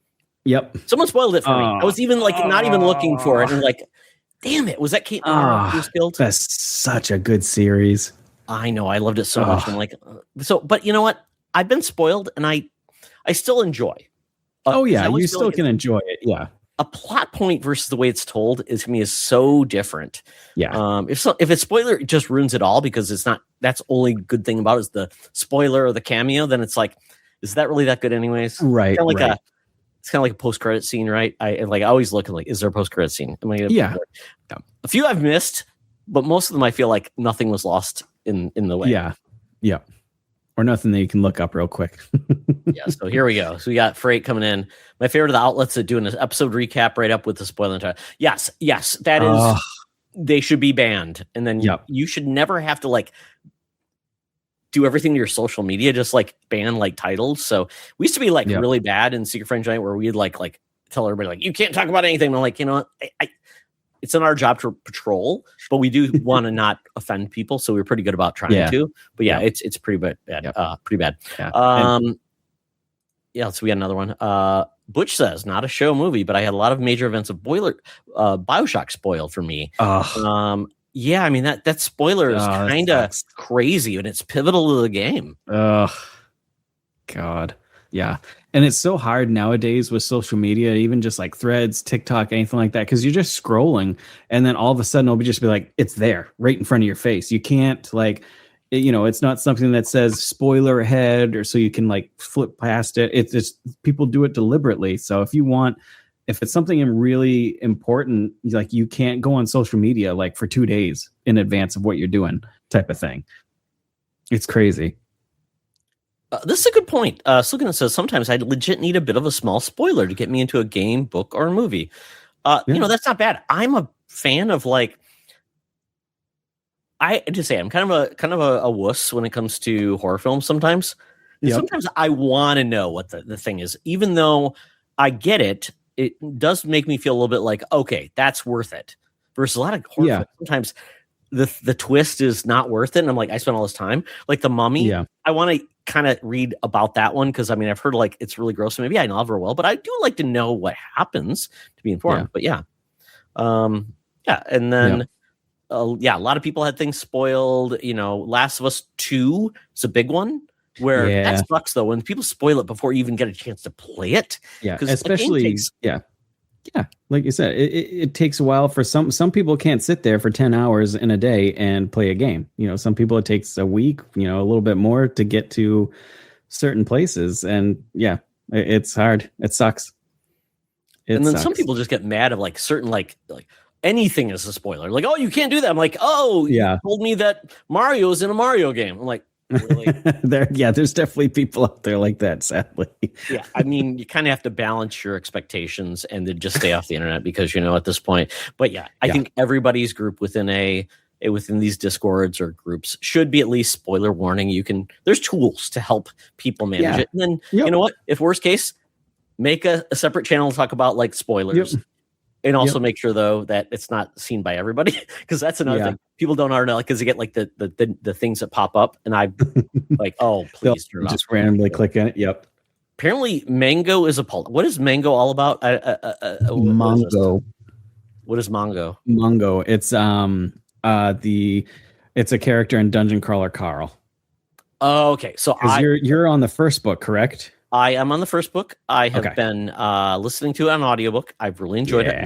B: Yep.
A: Someone spoiled it for me. I was even not even looking for it, and like, damn it, was that Kate Mara who was killed?
B: That's such a good series.
A: I know, I loved it so much. I'm like, but you know what? I've been spoiled, and I still enjoy.
B: You still can enjoy it. Yeah.
A: A plot point versus the way it's told to me is so different.
B: Yeah.
A: If it's spoiler, it just ruins it all because it's not. That's only good thing about it is the spoiler or the cameo. Then it's like, is that really that good anyways?
B: Right.
A: It's kind of like a post credit scene, right? I always look at is there a post credit scene?
B: Yeah.
A: A few I've missed, but most of them I feel like nothing was lost in the way.
B: Yeah. Yeah. Or nothing that you can look up real quick.
A: Yeah, so here we go. So we got Freight coming in. My favorite of the outlets that doing this episode recap right up with the spoiler time. Yes, that is. They should be banned, and then you should never have to like do everything to your social media. Just like ban like titles. So we used to be like really bad in Secret Friend Giant where we'd like tell everybody like you can't talk about anything. And I'm like, you know, it's not our job to patrol, but we do want to not offend people, so we're pretty good about trying to. But it's pretty bad. Pretty bad. Yeah. So we got another one. Butch says not a show movie, but I had a lot of major events of BioShock spoiled for me. Yeah, I mean that spoiler is kind of crazy, and it's pivotal to the game.
B: God. Yeah. And it's so hard nowadays with social media, even just like Threads, TikTok, anything like that, because you're just scrolling and then all of a sudden it'll just be like, it's there right in front of your face. You can't it's not something that says spoiler ahead or so you can like flip past it. It's just people do it deliberately. So if it's something really important, like you can't go on social media like for 2 days in advance of what you're doing type of thing. It's crazy.
A: This is a good point. Slugan says sometimes I legit need a bit of a small spoiler to get me into a game, book, or a movie. That's not bad. I'm a fan of like. I just say I'm kind of a wuss when it comes to horror films. Sometimes, sometimes I want to know what the thing is, even though I get it. It does make me feel a little bit like okay, that's worth it. Versus a lot of horror films, sometimes the twist is not worth it, and I'm like I spent all this time like The Mummy. I want to kind of read about that one because I mean I've heard like it's really gross, so maybe I never will, but I do like to know what happens to be informed. But and then a lot of people had things spoiled. Last of Us 2 is a big one where that sucks though when people spoil it before you even get a chance to play it.
B: Especially like you said, it takes a while for some people can't sit there for 10 hours in a day and play a game. Some people it takes a week, a little bit more to get to certain places. And it's hard. It sucks.
A: And then some people just get mad of like certain like anything is a spoiler. Like, oh, you can't do that. I'm like, oh, you told me that Mario is in a Mario game. I'm like, really?
B: There's definitely people out there like that, sadly.
A: Yeah, I mean, you kind of have to balance your expectations and then just stay off the internet because at this point. But I think everybody's group within within these discords or groups should be at least spoiler warning. There's tools to help people manage it. And then you know what? If worst case, make a separate channel to talk about like spoilers. And also make sure though that it's not seen by everybody because that's another thing. People don't know because they get like the things that pop up and I like, oh, please turn it off.
B: Just randomly click on it. Yep.
A: Apparently, Mango is a pulp. What is Mango all about?
B: Mongo.
A: What is Mongo?
B: Mongo. It's a character in Dungeon Crawler Carl.
A: Oh, okay. So
B: you're on the first book, correct?
A: I am on the first book. I have been listening to it on audiobook. I've really enjoyed it. I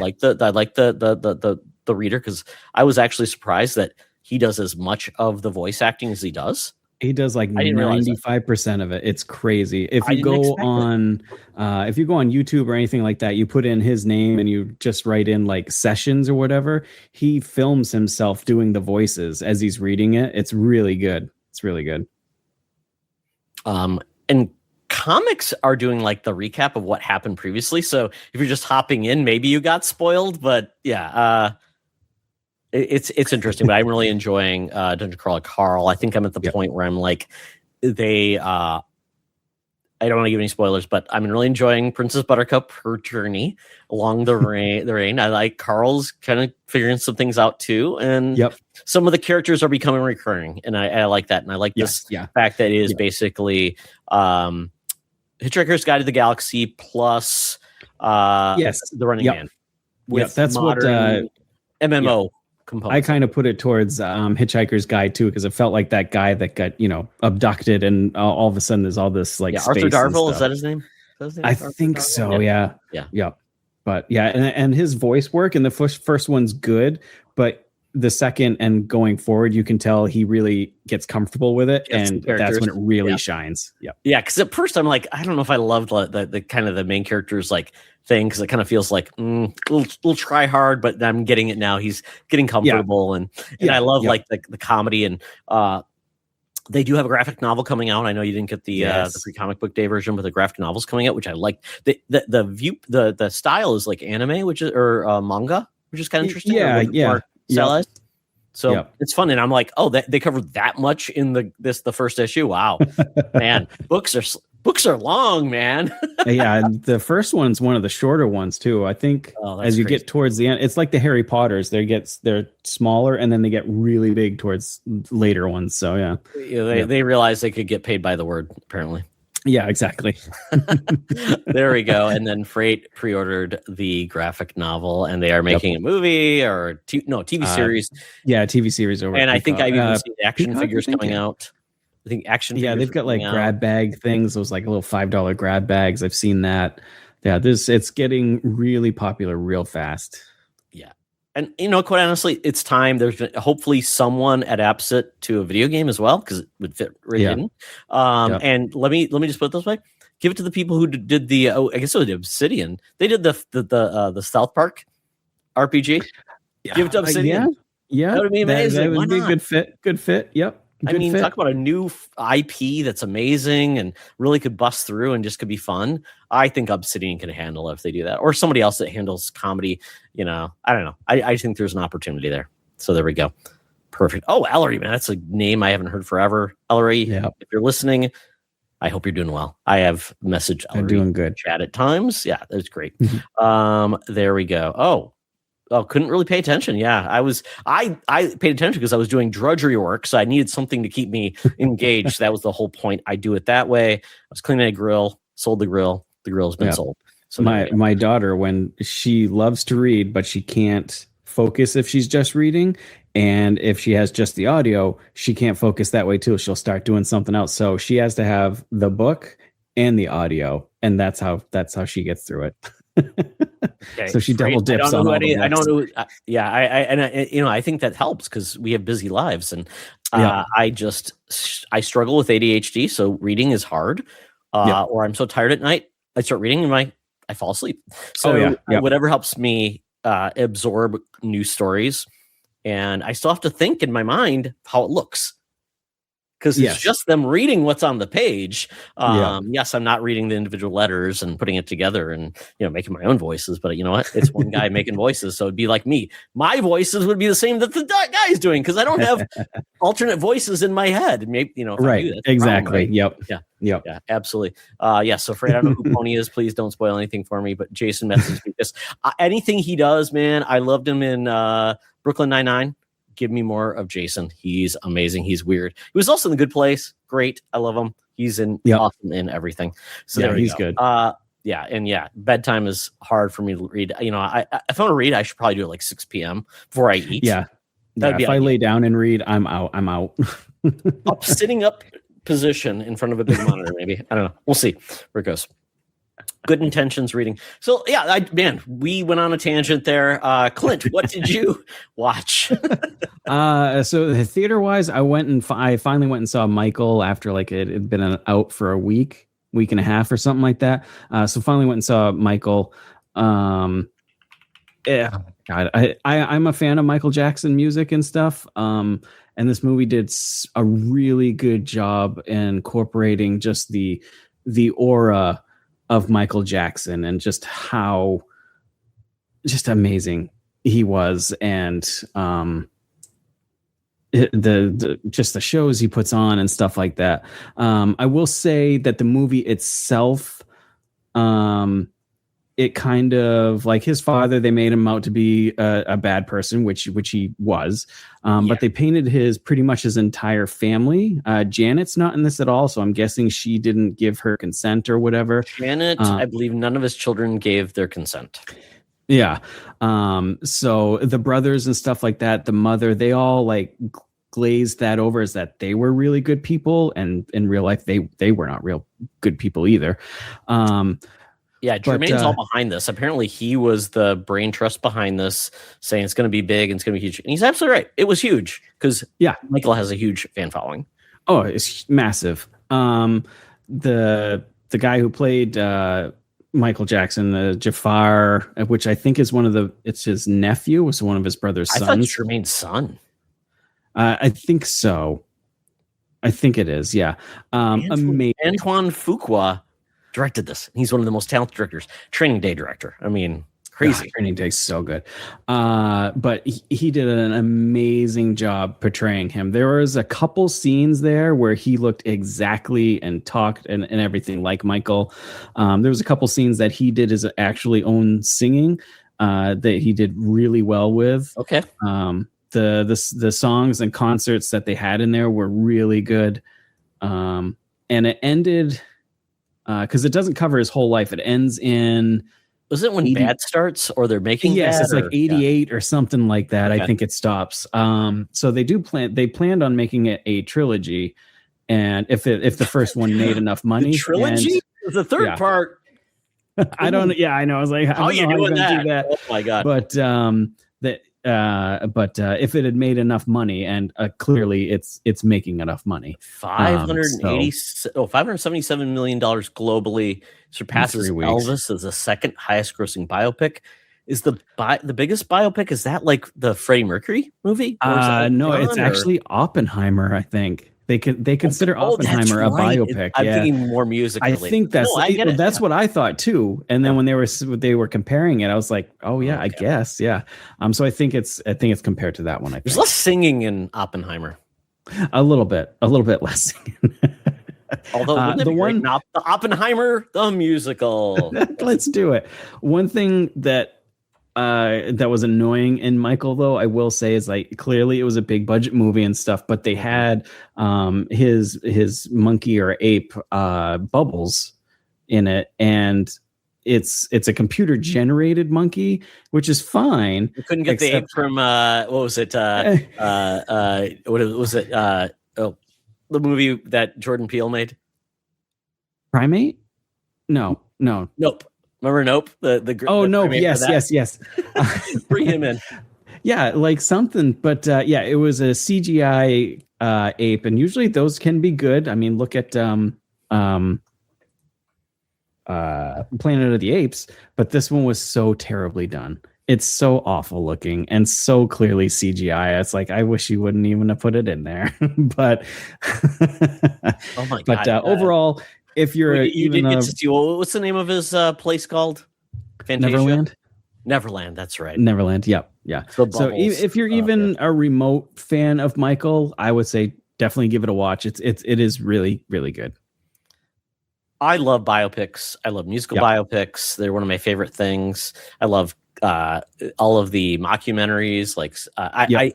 A: like the reader because I was actually surprised that he does as much of the voice acting as he does.
B: He does like 95% of it. It's crazy. If you go on YouTube or anything like that, you put in his name and you just write in like sessions or whatever. He films himself doing the voices as he's reading it. It's really good. It's really good.
A: And comics are doing like the recap of what happened previously. So if you're just hopping in, maybe you got spoiled. But it's interesting, but I'm really enjoying Dungeon Crawler Carl. I think I'm at the point where I'm like, they I don't want to give any spoilers, but I'm really enjoying Princess Buttercup, her journey along the reign. I like Carl's kind of figuring some things out too, and some of the characters are becoming recurring, and I like that, and I like this fact that it is basically Hitchhiker's Guide to the Galaxy plus The Running Man. With
B: that's what
A: MMO components.
B: I kind of put it towards Hitchhiker's Guide too, because it felt like that guy that got abducted, and all of a sudden there's all this like
A: Arthur Darvill, is that his name?
B: I think so. Yeah. But and his voice work in the first one's good, but the second and going forward, you can tell he really gets comfortable with it, and that's when it really shines.
A: Yeah. Because at first I'm like, I don't know if I loved the kind of the main character's like thing, because it kind of feels like we'll try hard, but I'm getting it now. He's getting comfortable, and I love like the comedy, and they do have a graphic novel coming out. I know you didn't get the free comic book day version, but the graphic novel's coming out, which I like. The style is like anime, which is or manga, which is kind of interesting. Stylized. So it's fun, and I'm like, oh, they covered that much in the first issue. Wow, man, books are long, man.
B: And the first one's one of the shorter ones too. I think as you get towards the end, it's like the Harry Potters. They're smaller, and then they get really big towards later ones. So
A: they realized they could get paid by the word, apparently.
B: Yeah, exactly.
A: There we go. And then Freight pre-ordered the graphic novel, and they are making a movie or TV series.
B: TV series over.
A: And I think I've even seen action figures coming out. I think action.
B: Yeah, they've got like grab bag things. Those like little $5 grab bags. I've seen that. Yeah, it's getting really popular real fast. Yeah,
A: and quite honestly, it's time. There's hopefully someone adapts it to a video game as well, because it would fit right in. And let me just put it this way: give it to the people who did the. I guess it was Obsidian. They did the South Park RPG. Give it to Obsidian.
B: That
A: would be amazing.
B: That would be a good fit. Good fit. Yep.
A: Talk about a new IP that's amazing and really could bust through and just could be fun. I think Obsidian can handle it if they do that, or somebody else that handles comedy. I don't know. I think there's an opportunity there. So there we go. Perfect. Oh, Ellery, man, that's a name I haven't heard forever. Ellery, if you're listening, I hope you're doing well. I have messaged Ellery.
B: I'm doing good.
A: Chat at times. Yeah, that's great. There we go. Oh, couldn't really pay attention. Yeah, I paid attention because I was doing drudgery work, so I needed something to keep me engaged. That was the whole point. I do it that way. I was cleaning a grill, sold the grill. The grill's been sold. So
B: my daughter, when she loves to read, but she can't focus if she's just reading, and if she has just the audio, she can't focus that way too. She'll start doing something else. So she has to have the book and the audio, and that's how she gets through it.
A: Okay,
B: so she double dips on all the books.
A: I don't know. I think that helps because we have busy lives, and I struggle with ADHD, so reading is hard. Or I'm so tired at night, I start reading and I fall asleep. So whatever helps me absorb new stories, and I still have to think in my mind how it looks. Because it's just them reading what's on the page. Yes, I'm not reading the individual letters and putting it together and making my own voices. But you know what? It's one guy making voices, so it'd be like me. My voices would be the same that the guy's doing because I don't have alternate voices in my head. Maybe
B: right?
A: I do,
B: exactly.
A: Problem, right? Yeah, absolutely. So Fred, I don't know who Pony is. Please don't spoil anything for me. But Jason messaged me this. Anything he does, man, I loved him in Brooklyn Nine-Nine. Give me more of Jason. He's amazing. He's weird. He was also in The Good Place. Great. I love him. He's awesome in everything. So
B: he's good.
A: Bedtime is hard for me to read. If I want to read, I should probably do it like 6 p.m. before I eat.
B: If I lay down and read, I'm out.
A: Sitting up position in front of a big monitor, maybe. I don't know. We'll see where it goes. Good intentions reading. So we went on a tangent there. Clint, what did you watch?
B: So theater wise, I finally went and saw Michael after like it had been out for a week and a half or something like that. So finally went and saw Michael. I'm a fan of Michael Jackson music and stuff. And this movie did a really good job incorporating just the aura of Michael Jackson and just amazing. he was, and the just the shows he puts on and stuff like that. I will say that the movie itself, it kind of like his father, they made him out to be a bad person, which he was. But they painted pretty much his entire family. Janet's not in this at all, so I'm guessing she didn't give her consent or whatever.
A: Janet, I believe none of his children gave their consent.
B: Yeah. So the brothers and stuff like that, the mother, they all like glazed that over as that they were really good people, and in real life they were not real good people either.
A: Jermaine's all behind this. Apparently he was the brain trust behind this, saying it's going to be big and it's going to be huge. And he's absolutely right. It was huge because Michael has a huge fan following. Oh,
B: it's massive. The guy who played Michael Jackson, Jafar, which I think is it's his nephew, was one of his brother's sons.
A: I thought Jermaine's son.
B: I think so. I think it is. Yeah. Amazing.
A: Antoine Fuqua directed this. He's one of the most talented directors. Training Day director. I mean, crazy.
B: Training Day is so good. But he did an amazing job portraying him. There was a couple scenes there where he looked exactly and talked and everything like Michael. There was a couple scenes that he did his actually own singing that he did really well with.
A: Okay.
B: The songs and concerts that they had in there were really good. And it ended because it doesn't cover his whole life. It ends in...
A: Was it when Bad starts, or they're making
B: Yes,
A: Bad,
B: it's like 88 or something like that. Okay. I think it stops. So they planned on making it a trilogy, and if the first one made enough money,
A: the trilogy, the third part.
B: I don't. Yeah, I know. I was like,
A: how are you doing that? Oh my god!
B: But if it had made enough money, and clearly it's making enough money,
A: $577 million globally, surpasses Elvis as the second highest grossing biopic. Is the biggest biopic? Is that like the Freddie Mercury movie?
B: No, it's actually Oppenheimer. I think they consider Oppenheimer a biopic.
A: I'm thinking more musical.
B: I think that's that's what I thought too. And then when they were comparing it, I was like, oh yeah, I guess yeah. So I think it's compared to that one.
A: There's less singing in Oppenheimer.
B: A little bit less singing.
A: Although the Oppenheimer the musical.
B: Let's do it. One thing that was annoying in Michael, though, I will say, is like clearly it was a big budget movie and stuff, but they had his monkey or ape Bubbles in it, and it's a computer generated monkey, which is fine.
A: You couldn't get the ape from what was it? What was it? The movie that Jordan Peele made.
B: Primate? No.
A: Nope. Remember Nope?
B: Nope. Yes.
A: Bring him in.
B: Yeah, like something. But it was a CGI ape, and usually those can be good. I mean, look at Planet of the Apes, but this one was so terribly done. It's so awful looking and so clearly CGI. It's like, I wish you wouldn't even have put it in there. But
A: oh my god!
B: But overall, if you're
A: what's the name of his place called?
B: Fantasia?
A: Neverland. That's right.
B: Neverland. Yep. Yeah. So if you're even a remote fan of Michael, I would say definitely give it a watch. It is really, really good.
A: I love biopics. I love musical biopics. They're one of my favorite things. I love all of the mockumentaries. Like I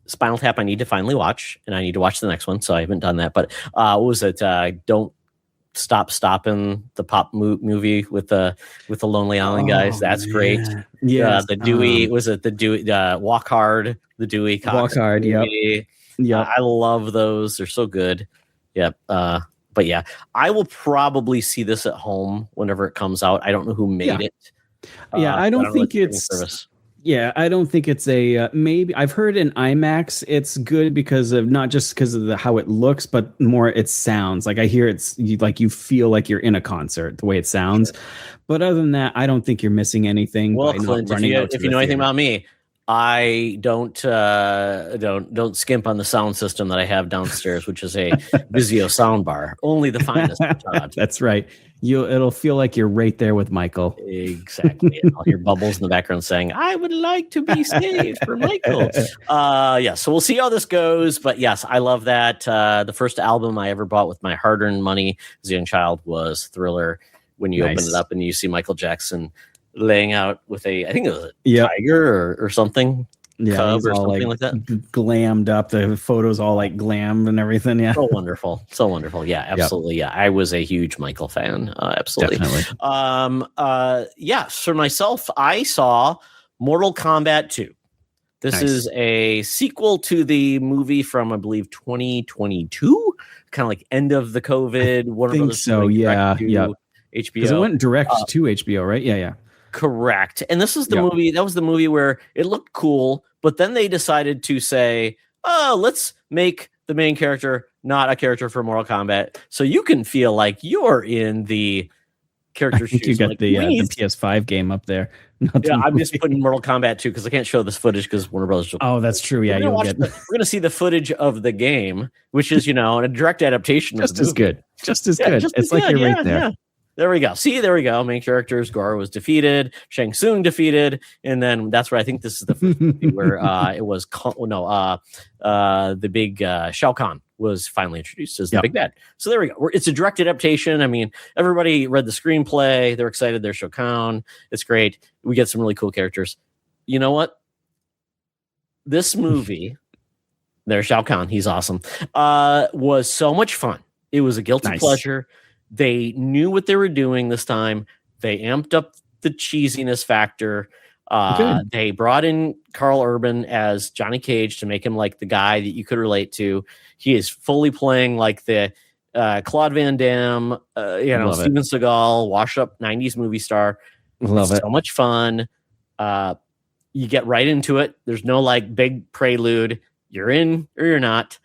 A: Spinal Tap, I need to finally watch, and I need to watch the next one. So I haven't done that. But what was it? Don't Stop Stopping, the pop movie with the Lonely Island guys. That's great.
B: Yeah.
A: The Dewey the Dewey Walk Hard, the Dewey Cox
B: Walk Hard.
A: Movie. Yeah. I love those. They're so good. Yep. But yeah, I will probably see this at home whenever it comes out. I don't know who made it.
B: I don't think it's. Yeah, I don't think it's a maybe. I've heard in IMAX it's good because of not just because of how it looks, but more it sounds. Like I hear you feel like you're in a concert the way it sounds. Sure. But other than that, I don't think you're missing anything.
A: Well, Clint, if you know anything about me, I don't skimp on the sound system that I have downstairs, which is a Vizio sound bar, only the finest. Todd.
B: That's right. It'll feel like you're right there with Michael.
A: Exactly. And I'll hear bubbles in the background saying, "I would like to be saved for Michael." Yeah. So we'll see how this goes. But yes, I love that. The first album I ever bought with my hard-earned money as a young child was Thriller. When you open it up and you see Michael Jackson laying out with I think it was a tiger or something, cub or something like that.
B: Glammed up. The photos all like glammed and everything. Yeah.
A: So wonderful. So wonderful. Yeah, absolutely. Yep. Yeah. I was a huge Michael fan. Absolutely. Definitely. For myself, I saw Mortal Kombat 2. This is a sequel to the movie from, I believe, 2022, kind of like end of the COVID.
B: I think so. Yeah.
A: HBO.
B: Because it went direct to HBO, right? Yeah.
A: Correct. And this is the movie. That was the movie where it looked cool, but then they decided to say, "Oh, let's make the main character not a character for Mortal Kombat, so you can feel like you're in the character." I think
B: you got the PS5 game up there.
A: I'm just putting Mortal Kombat 2 because I can't show this footage because Warner Brothers.
B: Oh, that's true. Yeah,
A: we're going to see the footage of the game, which is a direct adaptation.
B: Just as good. It's like you're right there.
A: Yeah. There we go. See, there we go. Main characters, Goro was defeated, Shang Tsung defeated, and then that's where I think this is the first movie where it was the big Shao Kahn was finally introduced as the big bad. So there we go. It's a direct adaptation. I mean, everybody read the screenplay. They're excited. There's Shao Kahn. It's great. We get some really cool characters. You know what? This movie, there's Shao Kahn. He's awesome. Was so much fun. It was a guilty pleasure. They knew what they were doing this time. They amped up the cheesiness factor. They brought in Carl Urban as Johnny Cage to make him like the guy that you could relate to. He is fully playing like the Claude Van Damme, Steven Seagal, washed up 90s movie star.
B: Love it.
A: So much fun. You get right into it. There's no like big prelude. You're in or you're not.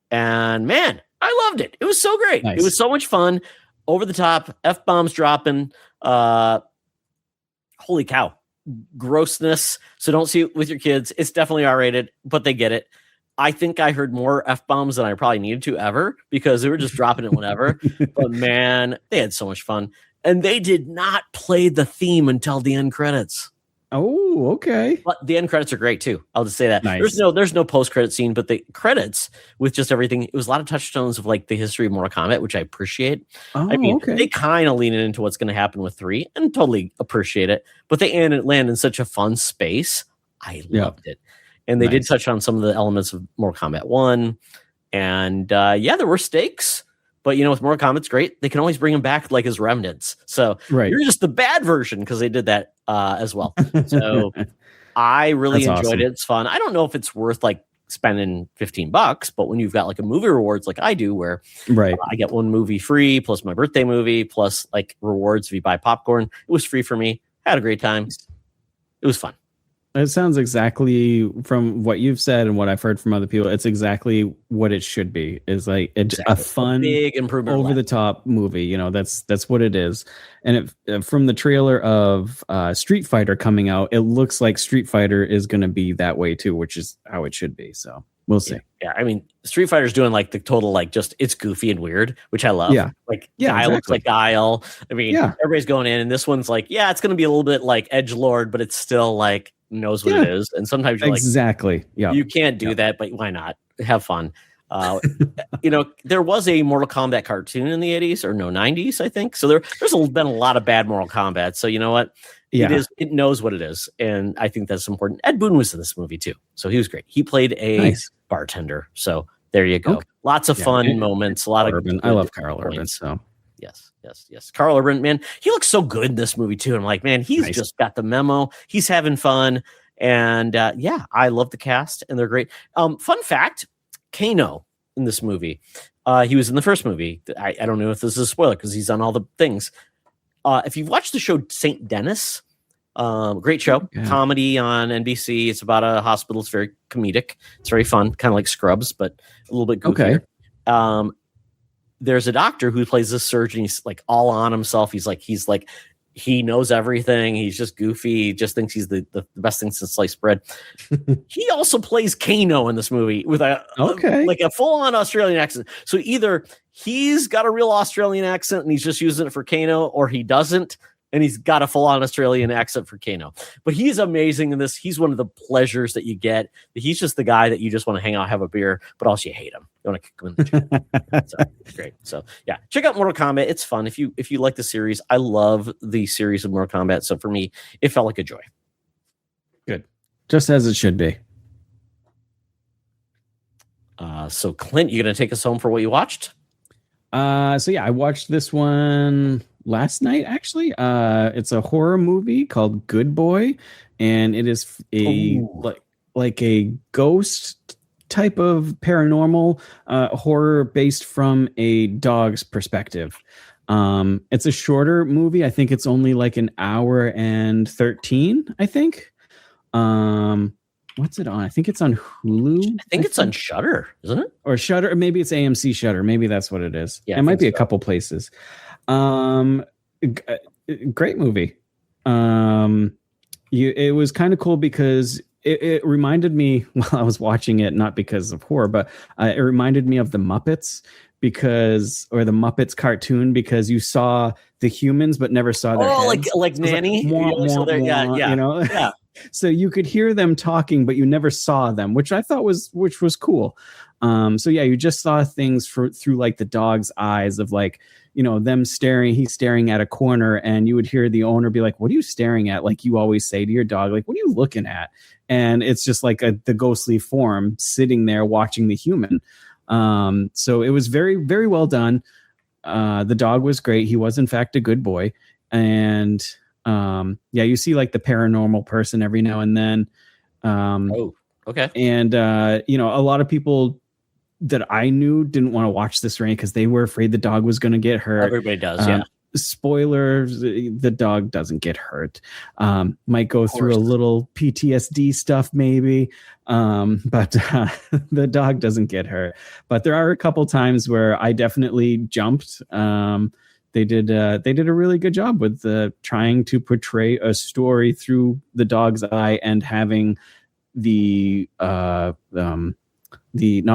A: And man, I loved it. It was so great. Nice. It was so much fun. Over the top, F-bombs dropping. Holy cow. Grossness. So don't see it with your kids. It's definitely R-rated, but they get it. I think I heard more F-bombs than I probably needed to ever because they were just dropping it whenever. But man, they had so much fun. And they did not play the theme until the end credits.
B: Oh, okay.
A: But the end credits are great too. I'll just say that.
B: Nice.
A: There's no post-credit scene, but the credits with just everything, it was a lot of touchstones of like the history of Mortal Kombat, which I appreciate.
B: Oh,
A: I mean,
B: okay.
A: They kind of lean into what's going to happen with 3 and totally appreciate it. But they land in such a fun space. I loved it. And they did touch on some of the elements of Mortal Kombat 1. And there were stakes. But, with Mortal Kombat's great. They can always bring them back like as remnants. So you're just the bad version because they did that as well. So I really enjoyed it. It's fun. I don't know if it's worth like spending $15, but when you've got like a movie rewards like I do where I get one movie free plus my birthday movie plus like rewards if you buy popcorn. It was free for me. I had a great time. It was fun.
B: It sounds exactly from what you've said and what I've heard from other people. It's exactly what it should be. Is like a fun,
A: big improvement,
B: over the top movie. That's what it is. And from the trailer of Street Fighter coming out, it looks like Street Fighter is going to be that way too, which is how it should be. So we'll see.
A: Yeah. I mean, Street Fighter's doing like the total like just it's goofy and weird, which I love.
B: Yeah.
A: Like Guile looks like Guile. I mean, everybody's going in, and this one's like, it's going to be a little bit like edgelord, but it's still like knows what it is. And sometimes you're
B: exactly.
A: You can't do that, but why not? Have fun. There was a Mortal Kombat cartoon in the 80s or 90s, I think. So there's been a lot of bad Mortal Kombat. So you know what? It knows what it is. And I think that's important. Ed Boon was in this movie too. So he was great. He played a bartender. So there you go. Okay. Lots of fun moments. A lot of
B: Urban. I love Carl Urban. So
A: yes. Carl Urban, man, he looks so good in this movie too. I'm like, man, he's just got the memo. He's having fun. And I love the cast and they're great. Fun fact, Kano in this movie, he was in the first movie. I don't know if this is a spoiler because he's on all the things. If you've watched the show St. Dennis, great show, comedy on NBC. It's about a hospital. It's very comedic. It's very fun, kind of like Scrubs, but a little bit goofier. There's a doctor who plays this surgeon. He's like all on himself. He's like he knows everything. He's just goofy. He just thinks he's the best thing since sliced bread. He also plays Kano in this movie with a full-on Australian accent. So either he's got a real Australian accent and he's just using it for Kano, or he doesn't, and he's got a full-on Australian accent for Kano. But he's amazing in this. He's one of the pleasures that you get. He's just the guy that you just want to hang out, have a beer, but also you hate him. You want to kick him in the chin. So, great. So yeah, check out Mortal Kombat. It's fun. If you like the series, I love the series of Mortal Kombat. So for me, it felt like a joy.
B: Good. Just as it should be.
A: So Clint, you going to take us home for what you watched?
B: So yeah, I watched this one last night, actually. It's a horror movie called Good Boy, and it is like a ghost type of paranormal horror based from a dog's perspective. It's a shorter movie. I think it's only like an hour and 13, I think. What's it on? I think it's on Hulu.
A: I think it's on Shudder, isn't it?
B: Or Shudder. Maybe it's AMC Shudder. Maybe that's what it is. Yeah, it might be a couple places. Great movie. It was kind of cool because it reminded me while I was watching it, not because of horror, but it reminded me of the Muppets or the Muppets cartoon, because you saw the humans but never saw their heads.
A: Like Nanny. Yeah.
B: You know? Yeah. So you could hear them talking, but you never saw them, which I thought was cool. So yeah, you just saw things through like the dog's eyes of like, you know, them staring. He's staring at a corner, and you would hear the owner be like, "What are you staring at?" Like you always say to your dog, like, "What are you looking at?" And it's just like the ghostly form sitting there watching the human. So it was very, very well done. The dog was great. He was in fact a good boy, and yeah, you see like the paranormal person every now and then.
A: Okay.
B: And you know, a lot of people that I knew didn't want to watch this rain because they were afraid the dog was going to get hurt.
A: Everybody does, yeah.
B: Spoilers: the dog doesn't get hurt. Might go through a little PTSD stuff, maybe, but the dog doesn't get hurt. But there are a couple times where I definitely jumped. They did a really good job with trying to portray a story through the dog's eye and having the not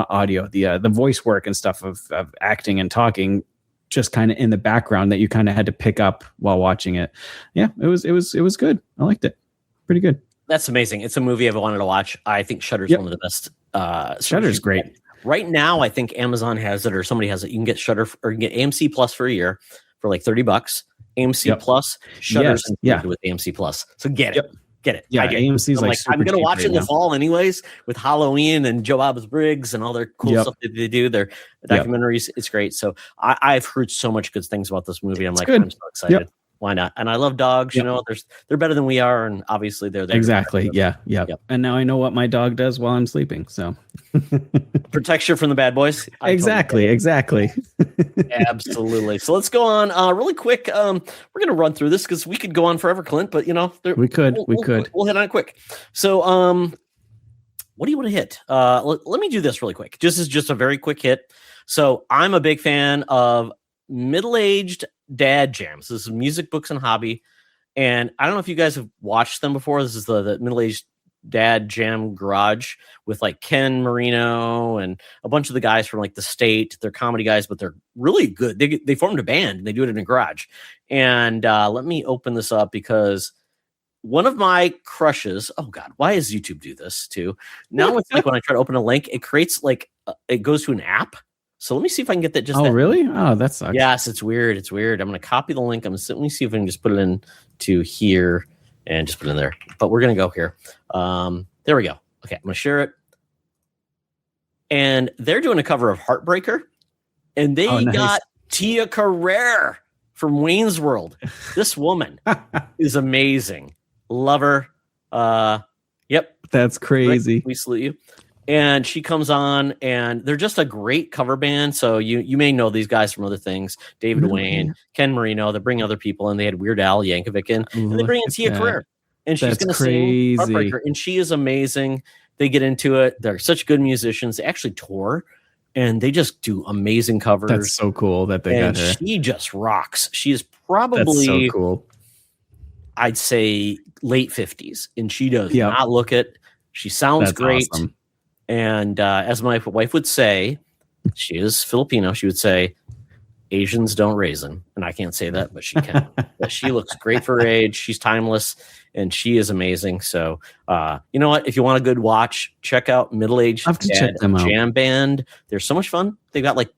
B: audio, the voice work and stuff of acting and talking just kind of in the background that you kind of had to pick up while watching it. Yeah, it was good. I liked it. Pretty good.
A: That's amazing. It's a movie I've wanted to watch. I think Shudder's one of the best.
B: Shudder's great.
A: Right now, I think Amazon has it or somebody has it. You can get Shudder or you can get AMC Plus for a year for like $30. AMC Plus, Shudder's included with AMC Plus. So get it. Get it.
B: Yeah, AMC's like
A: I'm going to watch it in the fall anyways with Halloween and Joe Bob's Briggs and all their cool stuff that they do, their documentaries. It's great. So I've heard so much good things about this movie. I'm I'm so excited. Why not? And I love dogs. You know, they're better than we are, and obviously they're there.
B: Exactly. Yeah. And now I know what my dog does while I'm sleeping. So
A: protects you from the bad boys.
B: Exactly.
A: Absolutely. So let's go on really quick. We're going to run through this because we could go on forever, Clint. But you know,
B: we could.
A: We'll hit on quick. So, what do you want to hit? Let me do this really quick. This is just a very quick hit. So I'm a big fan of middle-aged dad jams. This is music, books, and hobby. And I don't know if you guys have watched them before. This is the middle-aged dad jam garage with like Ken Marino and a bunch of the guys from like the state. They're comedy guys, but they're really good. They formed a band and they do it in a garage. And let me open this up because one of my crushes, oh God, why does YouTube do this too? Now it's like when I try to open a link, it creates like, it goes to an app. So let me see if I can get that.
B: Really? Oh, that sucks.
A: Yes, it's weird. I'm going to copy the link. Let me see if I can just put it into here and just put it in there. But we're going to go here. There we go. Okay, I'm going to share it. And they're doing a cover of Heartbreaker. And they got Tia Carrere from Wayne's World. This woman is amazing. Love her. Yep.
B: That's crazy.
A: Rick, we salute you. And she comes on, and they're just a great cover band. So you may know these guys from other things. David Wayne, Ken Marino. They bring other people, and they had Weird Al Yankovic in. And they bring in Tia Carrere. And she's going to sing Heartbreaker. And she is amazing. They get into it. They're such good musicians. They actually tour, and they just do amazing covers.
B: That's so cool that they got her.
A: She just rocks. She is probably...
B: That's so cool.
A: I'd say late 50s, and she does
B: Yep.
A: not look it. She sounds
B: That's
A: great.
B: awesome.
A: And as my wife would say, she is Filipino, she would say, Asians don't raisin. And I can't say that, but she can. But she looks great for her age. She's timeless, and she is amazing. So, you know what? If you want a good watch, check out Middle Aged Dad Jam Band. They're so much fun. They've got like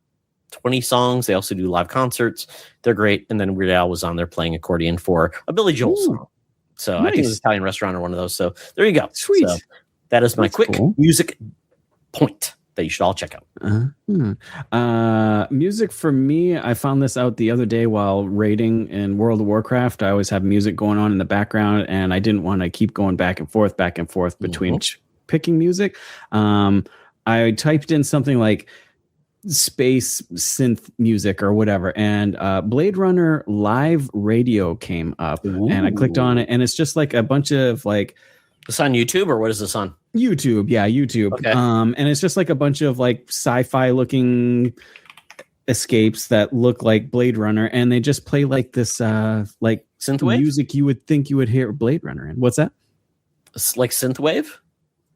A: 20 songs. They also do live concerts. They're great. And then Weird Al was on there playing accordion for a Billy Joel song. So nice. I think it was Italian Restaurant or one of those. So there you go.
B: Sweet.
A: So that is my quick music point that you should all check out.
B: Music for me, I found this out the other day while raiding in World of Warcraft. I always have music going on in the background, and I didn't want to keep going back and forth between picking music. I typed in something like space synth music or whatever, and Blade Runner live radio came up. Ooh. And I clicked on it, and it's just like a bunch of like,
A: it's on YouTube, or what is this on?
B: YouTube. Yeah, YouTube. Okay. And it's just like a bunch of like sci-fi looking escapes that look like Blade Runner, and they just play like this like
A: synthwave
B: music you would think you would hear Blade Runner in. What's that?
A: It's like synthwave?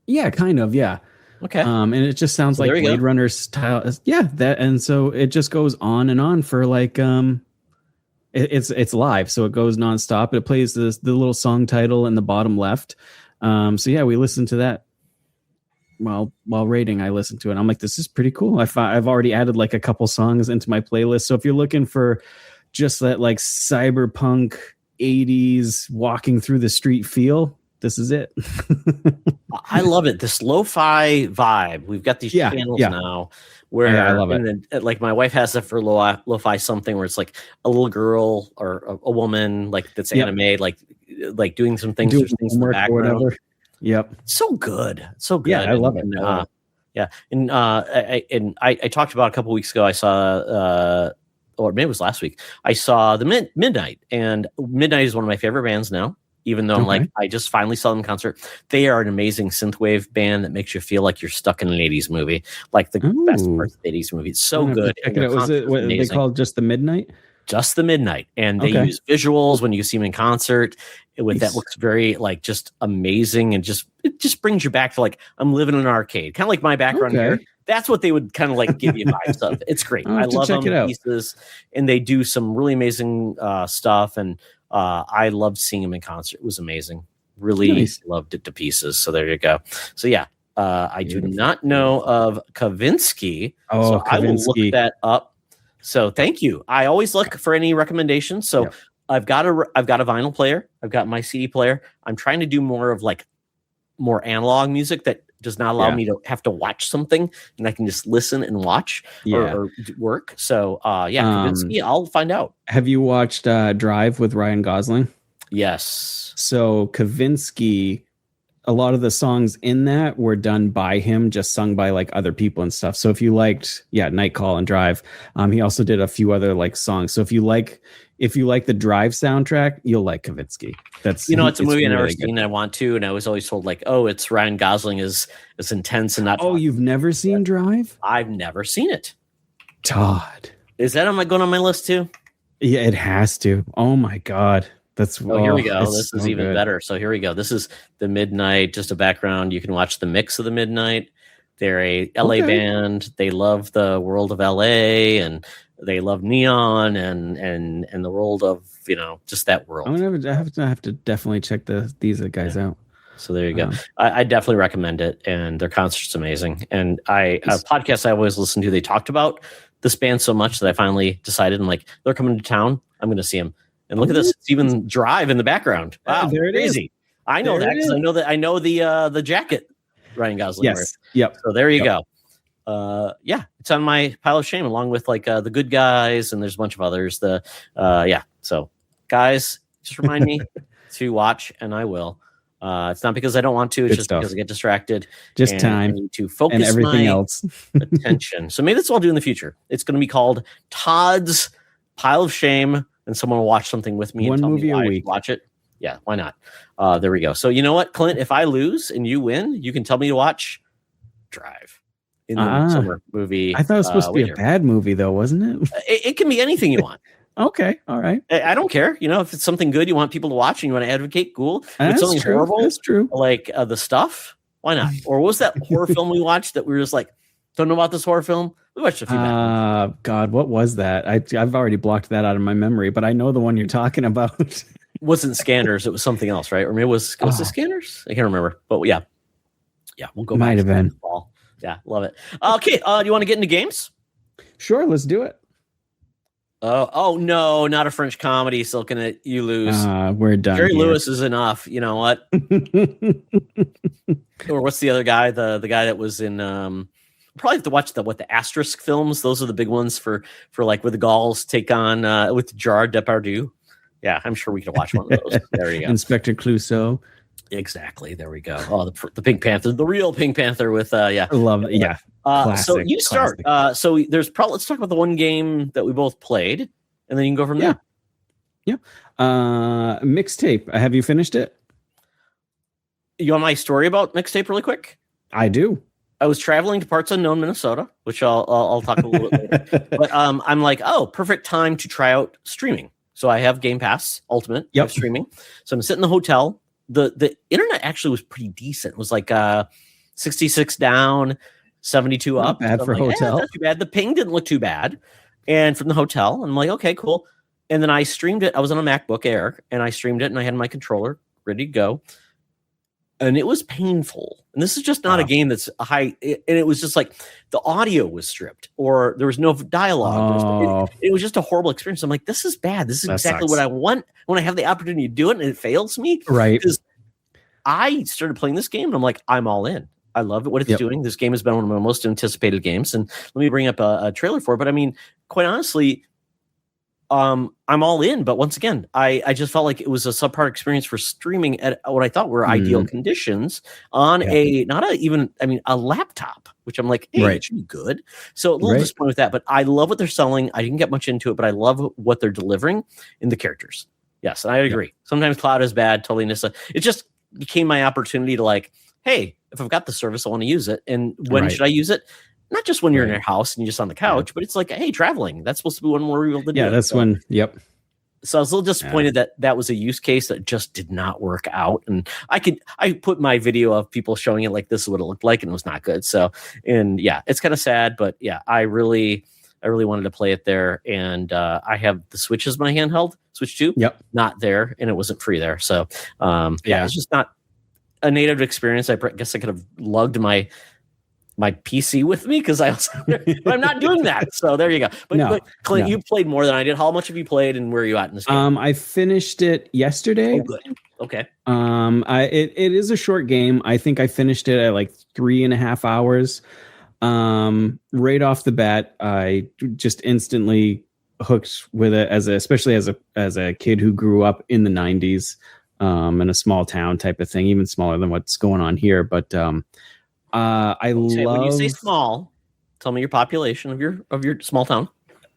A: Yeah,
B: kind of, yeah.
A: Okay.
B: And it just sounds like Blade Runner style. Yeah, that, and so it just goes on and on for like it's live, so it goes nonstop. It plays the little song title in the bottom left. So yeah, we listened to that while raiding. I listened to it. I'm like, this is pretty cool. I've already added like a couple songs into my playlist. So if you're looking for just that like cyberpunk 80s walking through the street feel, this is it.
A: I love it. This lo-fi vibe. We've got these channels now where
B: I love it.
A: Then, like my wife has it for lo-fi something where it's like a little girl or a woman like that's anime, like doing some things,
B: doing things in the background. Or whatever. Yep.
A: So good. So good.
B: Yeah, I love it.
A: Yeah. And I talked about a couple weeks ago, I saw or maybe it was last week, I saw the Midnight, and Midnight is one of my favorite bands now. Even though I'm like, I just finally saw them in concert. They are an amazing synthwave band that makes you feel like you're stuck in an 80s movie, like the best parts of the 80s movie. It's so good.
B: Check it out. Was it what they called Just the Midnight?
A: Just the Midnight. And they use visuals when you see them in concert. That looks very like just amazing, and it just brings you back to like, I'm living in an arcade, kind of like my background here. That's what they would kind of like give you vibes of. It's great. I love them pieces, and they do some really amazing stuff. And I loved seeing him in concert. It was amazing. Really loved it to pieces. So there you go. So yeah, I do not know of Kavinsky. So I will look that up. So thank you. I always look for any recommendations. So I've got a vinyl player. I've got my CD player. I'm trying to do more of like more analog music that does not allow me to have to watch something, and I can just listen and watch or work. So Kavinsky, I'll find out.
B: Have you watched Drive with Ryan Gosling?
A: Yes.
B: So Kavinsky, a lot of the songs in that were done by him, just sung by like other people and stuff. So if you liked, Night Call and Drive, he also did a few other like songs. So if you like the Drive soundtrack, you'll like Kavinsky. That's
A: it's a movie I've never seen. I want to, and I was always told like, oh, it's Ryan Gosling is intense and not.
B: Oh, you've never seen Drive?
A: I've never seen it.
B: Todd,
A: is that going on my list too?
B: Yeah, it has to. Oh my God.
A: Here we go. This is even better. So here we go. This is the Midnight, just a background. You can watch the mix of the Midnight. They're a LA band. They love the world of LA, and they love neon and the world of just that world.
B: I'm gonna have to definitely check these guys out.
A: So there you go. I definitely recommend it, and their concert's amazing. And a podcast I always listen to, they talked about this band so much that I finally decided, I'm like, they're coming to town. I'm going to see them. And look at this. It's even Drive in the background. Wow,
B: there it
A: crazy.
B: Is.
A: I know that because I know the jacket Ryan Gosling wears.
B: Yep.
A: So there you go. It's on my pile of shame, along with like The Good Guys, and there's a bunch of others. So guys, just remind me to watch, and I will. It's not because I don't want to. It's just because I get distracted.
B: Just time.
A: I need to focus
B: and everything else.
A: attention. So maybe that's what I'll do in the future. It's going to be called Todd's Pile of Shame, and someone will watch something with me.
B: One
A: and tell
B: movie
A: me why
B: a week.
A: Watch it. Yeah, why not? There we go. So you know what, Clint? If I lose and you win, you can tell me to watch Drive in the summer movie.
B: I thought it was supposed to be a bad movie, though, wasn't it?
A: It can be anything you want.
B: Okay, all right.
A: I don't care. If it's something good you want people to watch and you want to advocate, cool. If
B: That's
A: it's something
B: true.
A: horrible,
B: That's true.
A: like The Stuff, why not? Or what was that horror film we watched that we were just like, don't know about this horror film? We watched a few back.
B: God, what was that? I've already blocked that out of my memory, but I know the one you're talking about.
A: It wasn't Scanners. It was something else, right? Or maybe it was it Scanners? I can't remember. But yeah, we'll go.
B: Might have been.
A: Yeah, love it. Okay, do you want to get into games?
B: Sure, let's do it.
A: Oh no, not a French comedy. So can you lose?
B: We're done.
A: Jerry Lewis is enough. You know what? Or what's the other guy? The guy that was in. Probably have to watch the Asterisk films. Those are the big ones for like where the Gauls take on with Gerard Depardieu. Yeah, I'm sure we could watch one of those. There you go.
B: Inspector Clouseau.
A: Exactly. There we go. Oh, the Pink Panther, the real Pink Panther with
B: I love it. Yeah.
A: Classic, so you start. So let's talk about the one game that we both played, and then you can go from there.
B: Yeah. Mixtape. Have you finished it?
A: You want my story about Mixtape really quick?
B: I do.
A: I was traveling to parts unknown Minnesota, which I'll talk a little bit later. But I'm like, perfect time to try out streaming. So I have Game Pass Ultimate streaming. So I'm sitting in the hotel. The internet actually was pretty decent. It was like 66 down, 72
B: not
A: up.
B: Bad
A: so
B: for hotel.
A: Not too bad. The ping didn't look too bad. And from the hotel, I'm like, okay, cool. And then I streamed it. I was on a MacBook Air, and I streamed it, and I had my controller ready to go. And it was painful. And this is just not a game that's high. And it was just like the audio was stripped, or there was no dialogue. It was just a horrible experience. I'm like, this is bad. This is exactly what I want when I have the opportunity to do it, and it fails me.
B: Right.
A: Because I started playing this game, and I'm like, I'm all in. I love it, what it's doing. This game has been one of my most anticipated games. And let me bring up a trailer for it. But I mean, quite honestly, I'm all in, but once again, I just felt like it was a subpar experience for streaming at what I thought were ideal conditions on a laptop, which I'm like, hey, it should be good. So a little disappointed with that, but I love what they're selling. I didn't get much into it, but I love what they're delivering in the characters. Yes, and I agree. Sometimes cloud is bad, totally Nissa. It just became my opportunity to like, hey, if I've got the service, I want to use it. And when should I use it? Not just when you're in your house and you're just on the couch, but it's like, hey, traveling. That's supposed to be when we're able to do it.
B: Yeah, that's when,
A: So I was a little disappointed that was a use case that just did not work out. And I put my video of people showing it like this is what it looked like, and it was not good. So, and yeah, it's kind of sad, but yeah, I really wanted to play it there. And I have the Switch as my handheld, Switch 2, not there, and it wasn't free there. So it's just not a native experience. I guess I could have lugged my PC with me because but I'm not doing that. So there you go. But Clint, you played more than I did. How much have you played, and where are you at in this game?
B: I finished it yesterday.
A: Oh, good. Okay.
B: It is a short game. I think I finished it at like 3.5 hours. Right off the bat, I just instantly hooked with it especially as a kid who grew up in the 90s, in a small town type of thing, even smaller than what's going on here. But when you say small,
A: tell me your population of your small town.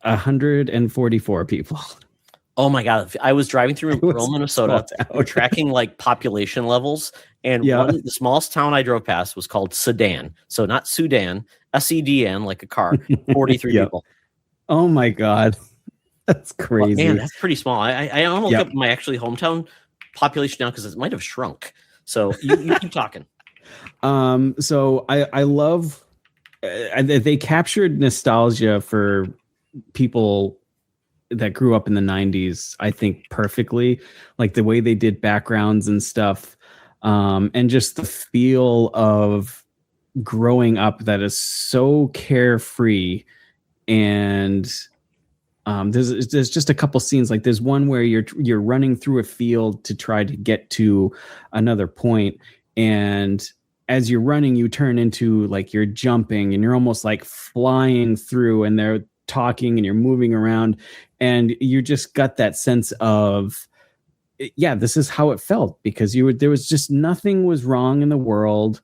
B: 144 people.
A: Oh my God. I was driving through rural Minnesota. We're tracking like population levels. And the smallest town I drove past was called Sedan. So not Sudan, SEDN, like a car, 43 people.
B: Oh my God. That's crazy.
A: Well, man, that's pretty small. I don't look up my actually hometown population now because it might have shrunk. So you keep talking.
B: So I love they captured nostalgia for people that grew up in the 90s, I think perfectly, like the way they did backgrounds and stuff, and just the feel of growing up that is so carefree. And there's just a couple scenes, like there's one where you're running through a field to try to get to another point, and as you're running, you turn into like you're jumping and you're almost like flying through, and they're talking and you're moving around, and you just got that sense of, this is how it felt, because there was just nothing was wrong in the world.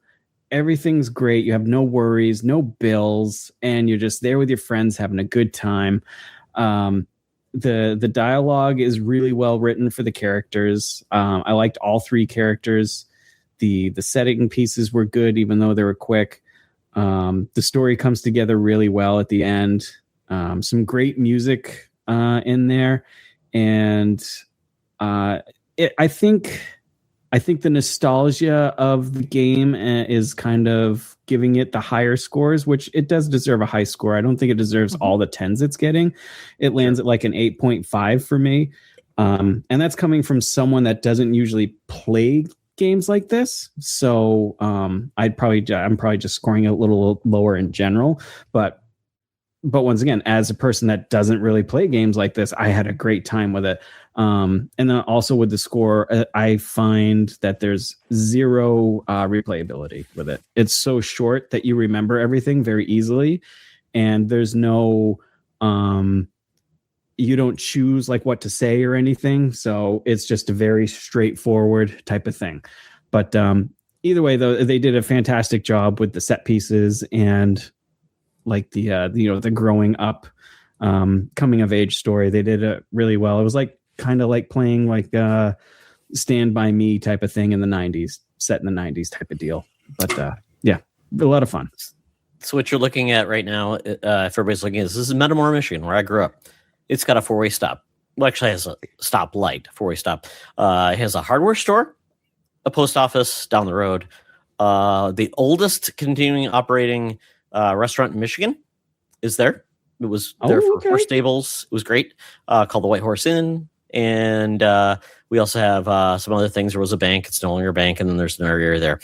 B: Everything's great. You have no worries, no bills, and you're just there with your friends having a good time. The dialogue is really well written for the characters. I liked all three characters. The setting pieces were good, even though they were quick. The story comes together really well at the end. Some great music in there, and I think the nostalgia of the game is kind of giving it the higher scores, which it does deserve a high score. I don't think it deserves all the 10s it's getting. It lands at like an 8.5 for me. And that's coming from someone that doesn't usually play games like this. So I'm probably just scoring a little lower in general, but once again, as a person that doesn't really play games like this, I had a great time with it. And then also with the score, I find that there's zero replayability with it. It's so short that you remember everything very easily, and there's no you don't choose like what to say or anything. So it's just a very straightforward type of thing. But either way, though, they did a fantastic job with the set pieces and like the the growing up, coming of age story. They did it really well. It was like kind of like playing like Stand By Me type of thing in the 90s, set in the 90s type of deal. But yeah, a lot of fun.
A: So what you're looking at right now, if everybody's looking at this is Metamora, Michigan, where I grew up. It's got a 4-way stop. Well, actually, it has a stoplight, 4-way stop. It has a hardware store, a post office down the road. The oldest continuing operating restaurant in Michigan is there. It was there for horse stables. It was great. Called the White Horse Inn. And we also have some other things. There was a bank. It's no longer a bank. And then there's another area there.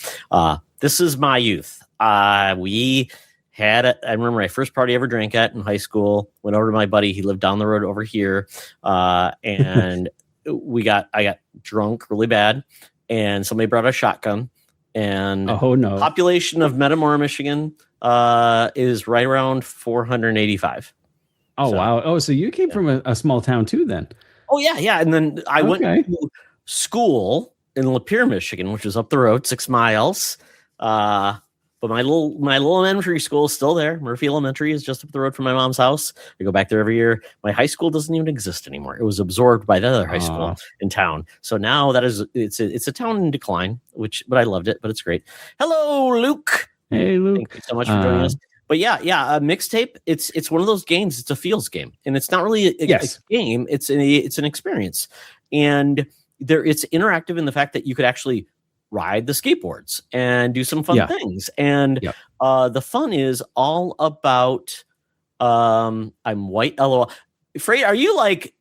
A: This is my youth. We had it. I remember my first party I ever drank at in high school. Went over to my buddy. He lived down the road over here. And I got drunk really bad. And somebody brought a shotgun. And population of Metamora, Michigan is right around 485.
B: Oh, so, wow. Oh, so you came from a small town too then?
A: Oh, yeah. And then I went to school in Lapeer, Michigan, which is up the road 6 miles. But my little elementary school is still there. Murphy Elementary is just up the road from my mom's house. I go back there every year. My high school doesn't even exist anymore. It was absorbed by the other high school in town. So now it's a town in decline, but I loved it, but it's great. Hello, Luke.
B: Hey, Luke.
A: Thank you so much for joining us. But yeah, a mixtape. It's one of those games. It's a feels game, and it's not really a game. It's an experience, and it's interactive in the fact that you could actually ride the skateboards and do some fun things. And the fun is all about I'm white. LOL. Freight, are you like,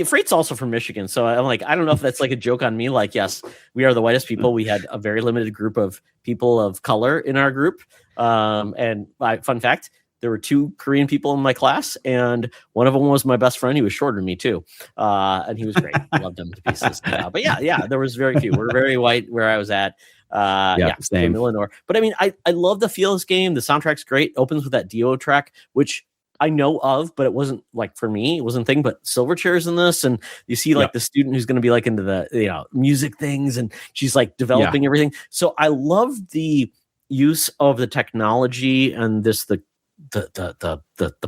A: Freight's also from Michigan. So I'm like, I don't know if that's like a joke on me. Like, yes, we are the whitest people. We had a very limited group of people of color in our group. And fun fact, there were 2 Korean people in my class, and one of them was my best friend. He was shorter than me too. And he was great. I loved him to pieces. But yeah, there was very few. We're very white where I was at.
B: Same.
A: Illinois. But I mean, I love the feel of this game. The soundtrack's great. Opens with that Dio track, which I know of, but it wasn't like for me, it wasn't a thing, but Silverchair's in this. And you see like the student who's going to be like into the, music things, and she's like developing everything. So I love the use of the technology and the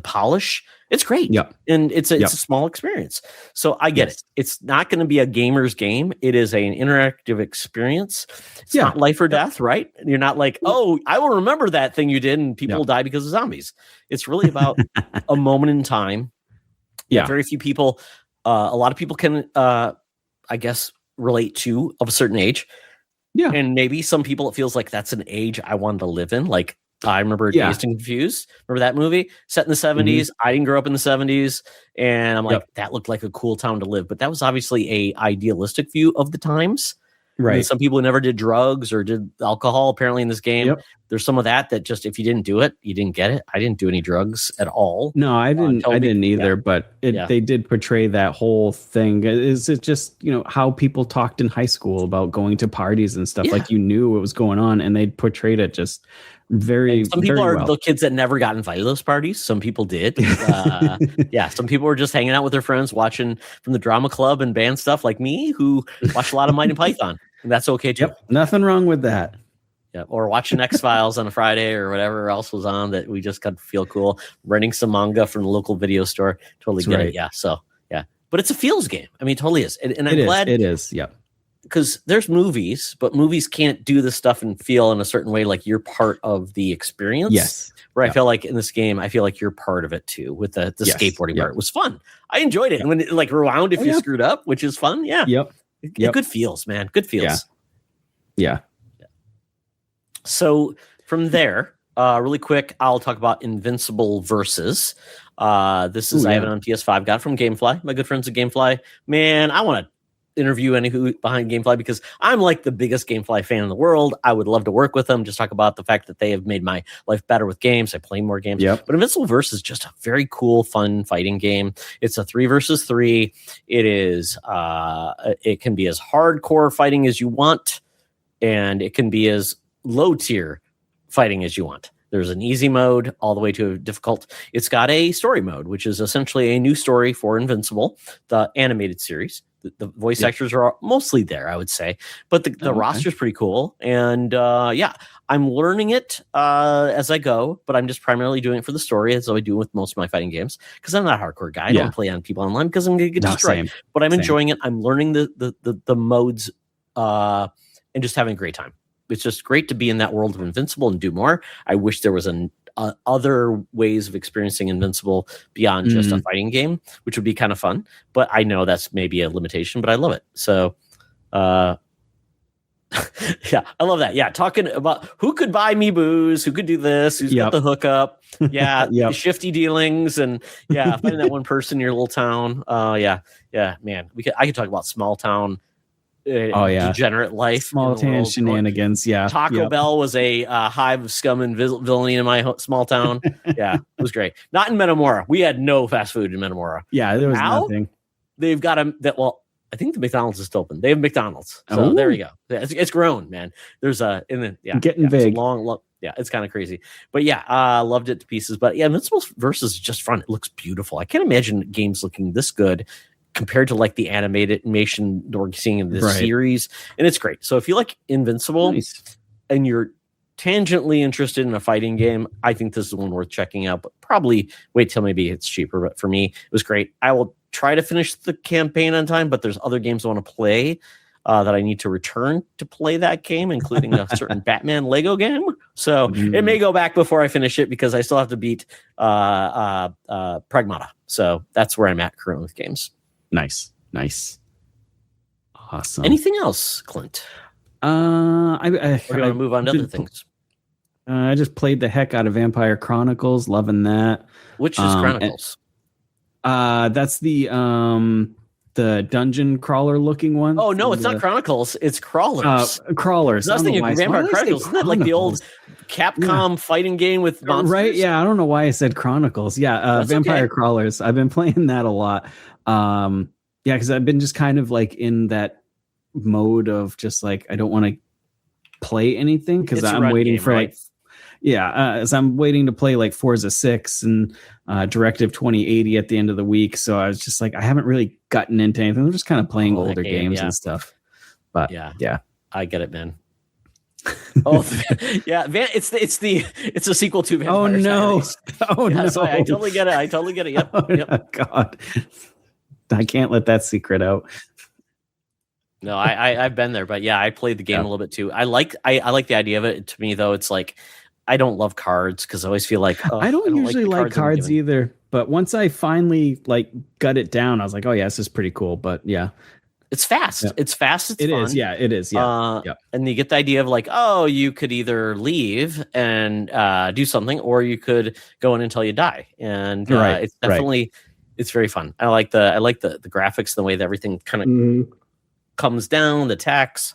A: polish. It's great. And it's a small experience. So I get it. It's not going to be a gamer's game. It is an interactive experience. It's not life or death, right? You're not like, oh, I will remember that thing you did and people die because of zombies. It's really about a moment in time. Very few people, a lot of people can, I guess, relate to of a certain age. And maybe some people, it feels like that's an age I wanted to live in. Like, I remember Dazed and Confused. Remember that movie? Set in the 70s. I didn't grow up in the 70s. And I'm like, that looked like a cool town to live. But that was obviously a idealistic view of the times. Right. I mean, some people never did drugs or did alcohol. Apparently in this game, there's some of that just, if you didn't do it, you didn't get it. I didn't do any drugs at all.
B: No, I didn't either. But they did portray that whole thing. Is it just, how people talked in high school about going to parties and stuff? Like you knew what was going on, and they portrayed it just very. And
A: some people
B: very
A: are the kids that never got invited to those parties. Some people did. Some people were just hanging out with their friends, watching from the drama club and band stuff, like me, who watched a lot of Monty Python. And that's okay too.
B: Nothing wrong with that.
A: Or watching X-Files on a Friday or whatever else was on that we just got to feel cool. Renting some manga from the local video store. Totally get it. Yeah. So, but it's a feels game. I mean, it totally is. And I'm glad
B: it is. Yeah.
A: because there's movies, but movies can't do this stuff and feel in a certain way like you're part of the experience.
B: Yes.
A: Where I feel like in this game, I feel like you're part of it too with the skateboarding part. It was fun. I enjoyed it. And when it like rewound if you screwed up, which is fun. Yeah. Good feels, man. Good feels.
B: Yeah.
A: So from there, really quick, I'll talk about Invincible Versus. I have it on PS5. Got it from GameFly. My good friends at GameFly. Man, I want to interview anyone behind GameFly because I'm like the biggest GameFly fan in the world. I would love to work with them. Just talk about the fact that they have made my life better with games. I play more games. But Invincible Versus is just a very cool, fun fighting game. It's a 3 versus 3. It is. It can be as hardcore fighting as you want, and it can be as low tier fighting as you want. There's an easy mode all the way to a difficult. It's got a story mode, which is essentially a new story for Invincible, the animated series. The voice actors are mostly there, I would say, but the roster is pretty cool. And I'm learning it as I go, but I'm just primarily doing it for the story, as I do with most of my fighting games, because I'm not a hardcore guy. I don't play on people online because I'm going to get destroyed. But I'm enjoying it. I'm learning the modes and just having a great time. It's just great to be in that world of Invincible and do more. I wish there was other ways of experiencing Invincible beyond just a fighting game, which would be kind of fun. But I know that's maybe a limitation, but I love it. So, I love that. Yeah, talking about who could buy me booze, who could do this, who's got the hookup. Yeah, shifty dealings, and finding that one person in your little town. Man, I could talk about small town. Degenerate life,
B: small town shenanigans.
A: Taco Bell was a hive of scum and villainy in my small town. It was great. Not in Metamora. We had no fast food in Metamora.
B: There was nothing.
A: They've got I think the McDonald's is still open. They have McDonald's. So there you go. It's grown, man. There's
B: getting big.
A: Long. It's kind of crazy. But loved it to pieces. But Invincible Versus is just fun. It looks beautiful. I can't imagine games looking this good compared to like the animation we're seeing in this series. And it's great. So if you like Invincible and you're tangentially interested in a fighting game, I think this is one worth checking out, but probably wait till maybe it's cheaper. But for me, it was great. I will try to finish the campaign on time, but there's other games I want to play that I need to return to play that game, including a certain Batman Lego game. So it may go back before I finish it because I still have to beat Pragmata. So that's where I'm at currently with games.
B: Nice. Awesome.
A: Anything else, Clint? We're going to move on to other things.
B: I just played the heck out of Vampire Chronicles, loving that.
A: Which is Chronicles?
B: That's the dungeon crawler looking one.
A: Oh no, it's not Chronicles. It's Crawlers.
B: Crawlers.
A: Nothing Vampire Chronicles. Isn't that like the old Capcom fighting game with monsters?
B: Right? Yeah, I don't know why I said Chronicles. Yeah, Vampire Crawlers. I've been playing that a lot. Because I've been just kind of like in that mode of just like I don't want to play anything because I'm waiting for as I'm waiting to play like Forza 6 and Directive 2080 at the end of the week. So I was just like I haven't really gotten into anything. I'm just kind of playing older games and stuff. But
A: I get it, man. It's a sequel to Vampire.
B: Oh no! No!
A: So I totally get it. Yep.
B: God. I can't let that secret out.
A: No, I've been there, but I played the game a little bit too. I like the idea of it. To me, though, it's like I don't love cards because I always feel like
B: I don't usually like cards either. But once I finally like got it down, I was like, oh yeah, this is pretty cool. But
A: it's fast. Yeah. It's fast. It's fun.
B: It is. Yeah.
A: And you get the idea of like, you could either leave and do something, or you could go in until you die. And it's definitely. It's very fun. I like the graphics, the way that everything kind of comes down, the text.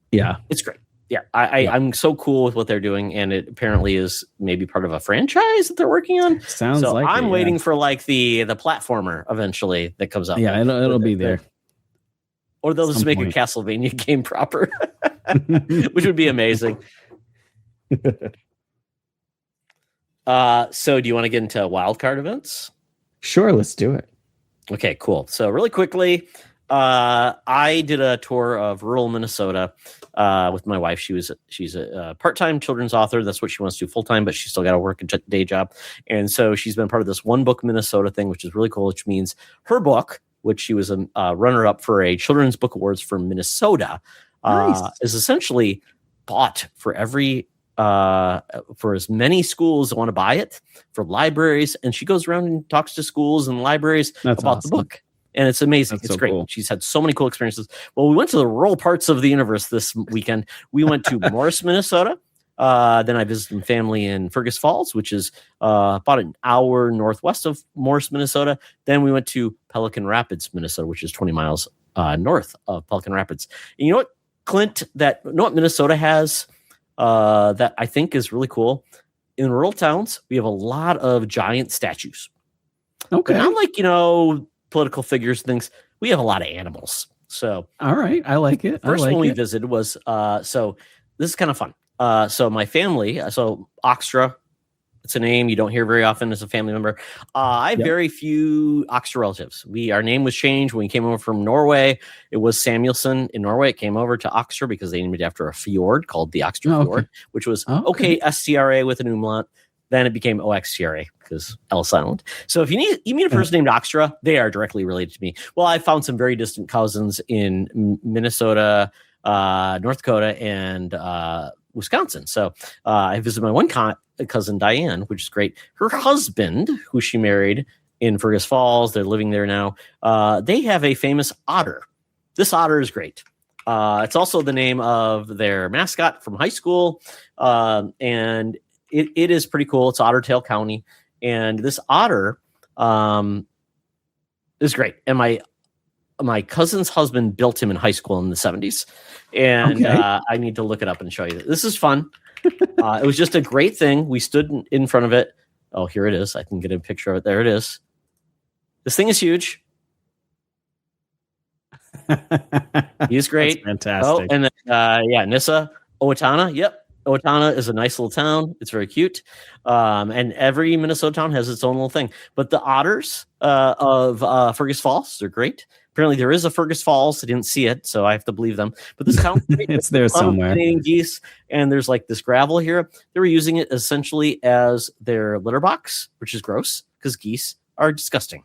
B: Yeah,
A: it's great. Yeah, I'm so cool with what they're doing, and it apparently is maybe part of a franchise that they're working on.
B: Sounds like
A: I'm waiting for like the platformer eventually that comes out.
B: Yeah, it'll be there.
A: Or they'll just make a Castlevania game proper, which would be amazing. So do you want to get into wildcard events?
B: Sure, let's do it.
A: Okay, cool. So really quickly, I did a tour of rural Minnesota with my wife. She's a part-time children's author. That's what she wants to do full-time, but she's still got to work a day job. And so she's been part of this One Book Minnesota thing, which is really cool, which means her book which she was a runner-up for a Children's Book Awards for Minnesota,
B: Nice.
A: is essentially bought for for as many schools that want to buy it, for libraries, and she goes around and talks to schools and libraries about
B: awesome.
A: the book. And it's amazing. It's so great. Cool. She's had so many cool experiences. Well, we went to the rural parts of the universe this weekend. We went to Morris, Minnesota. Then I visited family in Fergus Falls, which is about an hour northwest of Morris, Minnesota. Then we went to Pelican Rapids, Minnesota, which is 20 miles north of Pelican Rapids. And you know what, Clint, what Minnesota has that I think is really cool? In rural towns, we have a lot of giant statues.
B: Okay.
A: But not like, political figures, things. We have a lot of animals. So,
B: all right, I like it.
A: First one we visited was so this is kind of fun. So my family, so Oxtra, it's a name you don't hear very often as a family member. I have very few Oxtra relatives. Our name was changed when we came over from Norway. It was Samuelson in Norway. It came over to Oxtra because they named it after a fjord called the Oxtra Fjord, which was OKSTRA with an umlaut. Then it became OXTRA because Ellis Island. So if you meet a person named Oxtra, they are directly related to me. Well, I found some very distant cousins in Minnesota, North Dakota, and Wisconsin. So I visited my one cousin, Diane, which is great. Her husband, who she married in Fergus Falls, they're living there now. They have a famous otter. This otter is great. It's also the name of their mascot from high school. And it is pretty cool. It's Ottertail County. And this otter is great. And my cousin's husband built him in high school in the 70s. And I need to look it up and show you. This is fun. It was just a great thing. We stood in front of it. Oh, here it is. I can get a picture of it. There it is. This thing is huge. He's great.
B: That's fantastic.
A: Oh, and then, Nissa, Owatonna. Yep. Owatonna is a nice little town. It's very cute. And every Minnesota town has its own little thing. But the otters of Fergus Falls, they're great. Apparently there is a Fergus Falls. I didn't see it, so I have to believe them. But this town,
B: it's there somewhere.
A: Canadian geese, and there's like this gravel here. They were using it essentially as their litter box, which is gross because geese are disgusting.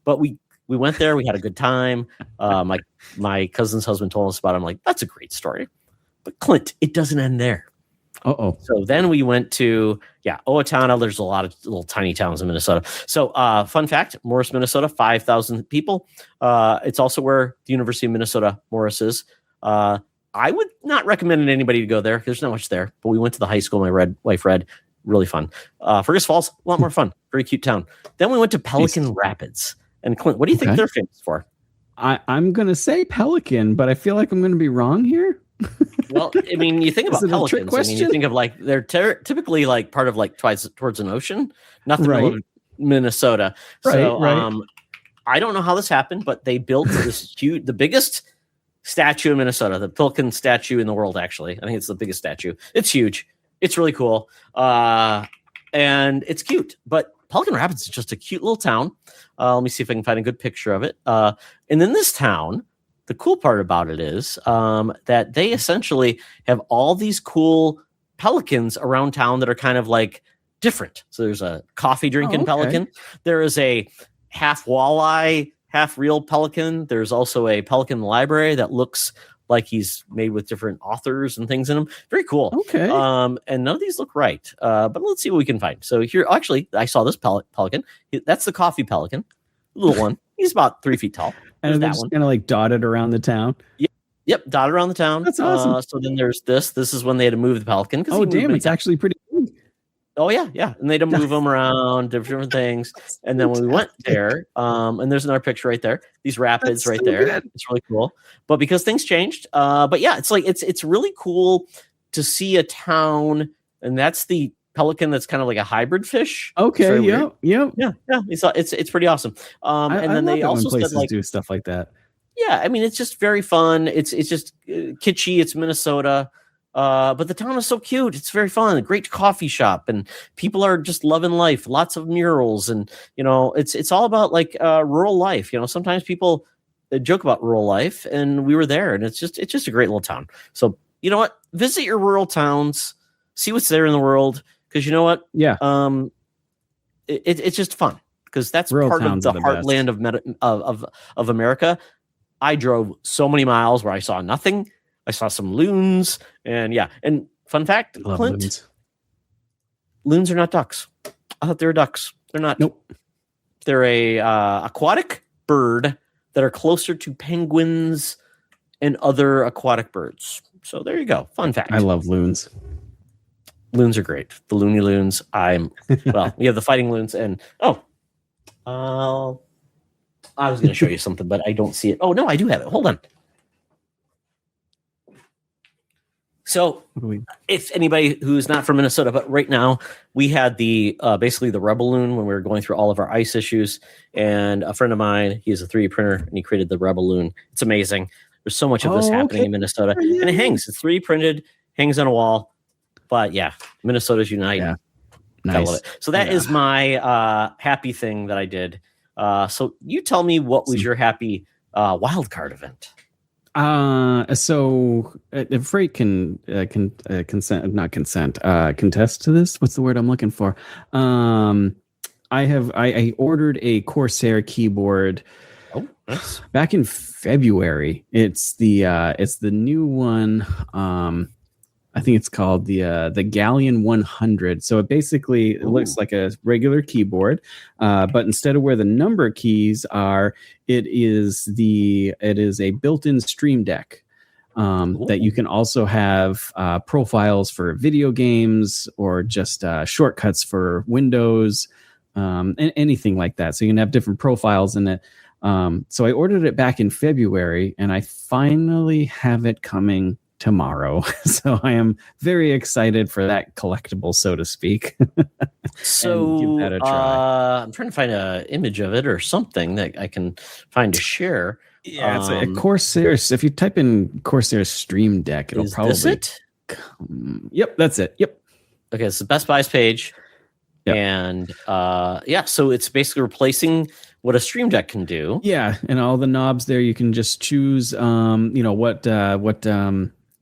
A: But we went there. We had a good time. My cousin's husband told us about it. I'm like, that's a great story. But Clint, it doesn't end there. So then we went to Owatonna. There's a lot of little tiny towns in Minnesota. So fun fact, Morris, Minnesota, 5,000 people. It's also where the University of Minnesota Morris is. I would not recommend anybody to go there. There's not much there, but we went to the high school. My wife read, really fun. Fergus Falls, a lot more fun. Very cute town. Then we went to Pelican Rapids. And Clint, what do you think they're famous for?
B: I'm going to say Pelican, but I feel like I'm going to be wrong here.
A: Well, I mean, you think about pelicans. I mean, you think of they're typically part of towards an ocean, not the middle of Minnesota. So I don't know how this happened, but they built this the biggest statue in Minnesota, the pelican statue in the world. Actually, I think it's the biggest statue. It's huge. It's really cool, and it's cute. But Pelican Rapids is just a cute little town. Let me see if I can find a good picture of it. And then this town. The cool part about it is that they essentially have all these cool pelicans around town that are kind of different. So there's a coffee drinking pelican. There is a half walleye, half real pelican. There's also a pelican library that looks like he's made with different authors and things in them. Very cool.
B: Okay.
A: And none of these look right. But let's see what we can find. So here, actually, I saw this pelican. That's the coffee pelican. Little one. He's about 3 feet tall.
B: And they're just kind of dotted around the town.
A: Yep, dotted around the town.
B: That's awesome.
A: So then there's this. This is when they had to move the pelican.
B: Oh, damn, it's actually pretty big.
A: Oh, yeah. And they had to move them around, different things. And then when we went there, and there's another picture right there. These rapids right there. Good. It's really cool. But because things changed, but yeah, it's really cool to see a town, and that's the pelican that's kind of like a hybrid fish.
B: Okay, yeah.
A: It's pretty awesome. And then they also said
B: do stuff like that.
A: Yeah, I mean, it's just very fun. It's just kitschy. It's Minnesota, but the town is so cute. It's very fun. A great coffee shop, and people are just loving life. Lots of murals, and it's all about rural life. Sometimes people joke about rural life, and we were there, and it's just a great little town. So you know what? Visit your rural towns, see what's there in the world. Because you know what?
B: Yeah.
A: It's just fun. because that's
B: Rural
A: part of
B: towns
A: the
B: are the best.
A: heartland of America. I drove so many miles where I saw nothing. I saw some loons, and yeah. And fun fact,
B: Love
A: Clint,
B: loons.
A: loons are not ducks. I thought they were ducks. They're not.
B: Nope.
A: They're a aquatic bird that are closer to penguins and other aquatic birds. So there you go. Fun fact.
B: I love loons.
A: Loons are great. The loony loons. We have the fighting loons, and I was going to show you something, but I don't see it. Oh no, I do have it. Hold on. So, if anybody who's not from Minnesota, but right now we had the basically the Rebel Loon when we were going through all of our ice issues, and a friend of mine, he's a 3D printer, and he created the Rebel Loon. It's amazing. There's so much of this happening in Minnesota, and it hangs. It's 3D printed, hangs on a wall. But yeah, Minnesota's unite.
B: Yeah.
A: Nice. I love it. So that is my happy thing that I did. So you tell me, what was your happy wild card event?
B: So Freight can contest to this. What's the word I'm looking for? I ordered a Corsair keyboard.
A: Oh, nice.
B: Back in February. It's the new one. I think it's called the Galleon 100. So it looks like a regular keyboard, but instead of where the number keys are, it is a built-in Stream Deck that you can also have profiles for video games or just shortcuts for Windows, and anything like that. So you can have different profiles in it. So I ordered it back in February, and I finally have it coming tomorrow. So I am very excited for that collectible, so to speak.
A: So
B: give that a try.
A: I'm trying to find an image of it or something that I can find to share.
B: Yeah, it's a Corsair. If you type in Corsair Stream Deck, it'll probably.
A: Is it?
B: Yep, that's it. Yep.
A: Okay, it's the Best Buy's page. Yep. And so it's basically replacing what a Stream Deck can do.
B: Yeah, and all the knobs there, you can just choose what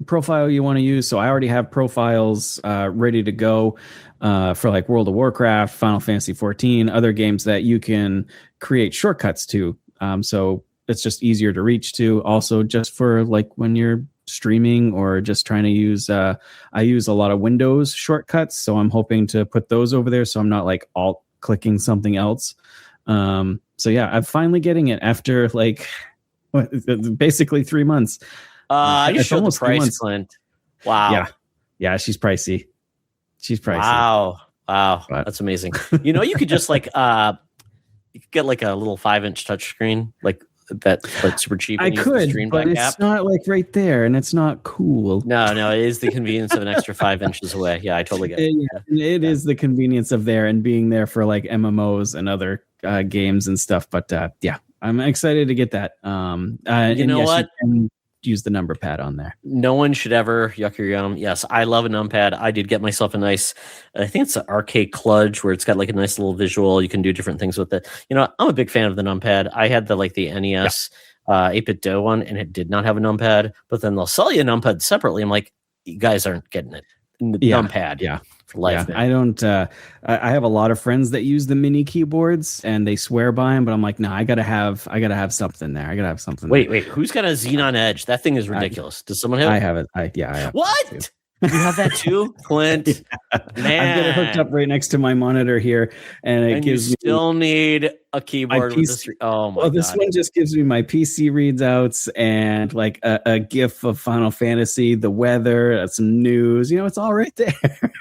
B: profile you want to use. So I already have profiles ready to go for like World of Warcraft, Final Fantasy 14, other games that you can create shortcuts to. So it's just easier to reach to. Also, just for like when you're streaming or just trying to use, I use a lot of Windows shortcuts. So I'm hoping to put those over there, so I'm not like alt clicking something else. So yeah, I'm finally getting it after like basically 3 months.
A: I just showed the price, Clint. Wow.
B: Yeah, she's pricey.
A: Wow. That's amazing. You could just like you could get like a little 5-inch touchscreen, like that's like super cheap.
B: I could, but it's not like right there, and it's not cool.
A: No, it is the convenience of an extra 5 inches away. Yeah, I totally get it.
B: It is the convenience of there and being there for like MMOs and other games and stuff. But yeah, I'm excited to get that.
A: You know what?
B: You can use the number pad on there.
A: No one should ever yuck your yum. Yes, I love a numpad. I did get myself a nice, I think it's an arcade kludge where it's got like a nice little visual. You can do different things with it. I'm a big fan of the numpad. I had the NES 8-bit Do one, and it did not have a numpad, but then they'll sell you a numpad separately. I'm like, you guys aren't getting it. Numpad.
B: Yeah.
A: For life.
B: I don't, I have a lot of friends that use the mini keyboards and they swear by them, but I'm like, no, I gotta have something there. I gotta have something.
A: Wait, who's got a Xenon Edge? That thing is ridiculous. Does someone have it?
B: I have it. I have
A: what?
B: It
A: you have that too, Clint? Man,
B: I've got it hooked up right next to my monitor here, and gives
A: you still need a keyboard with this. Oh my god!
B: This one just gives me my PC readouts and like a GIF of Final Fantasy, the weather, some news. It's all right there.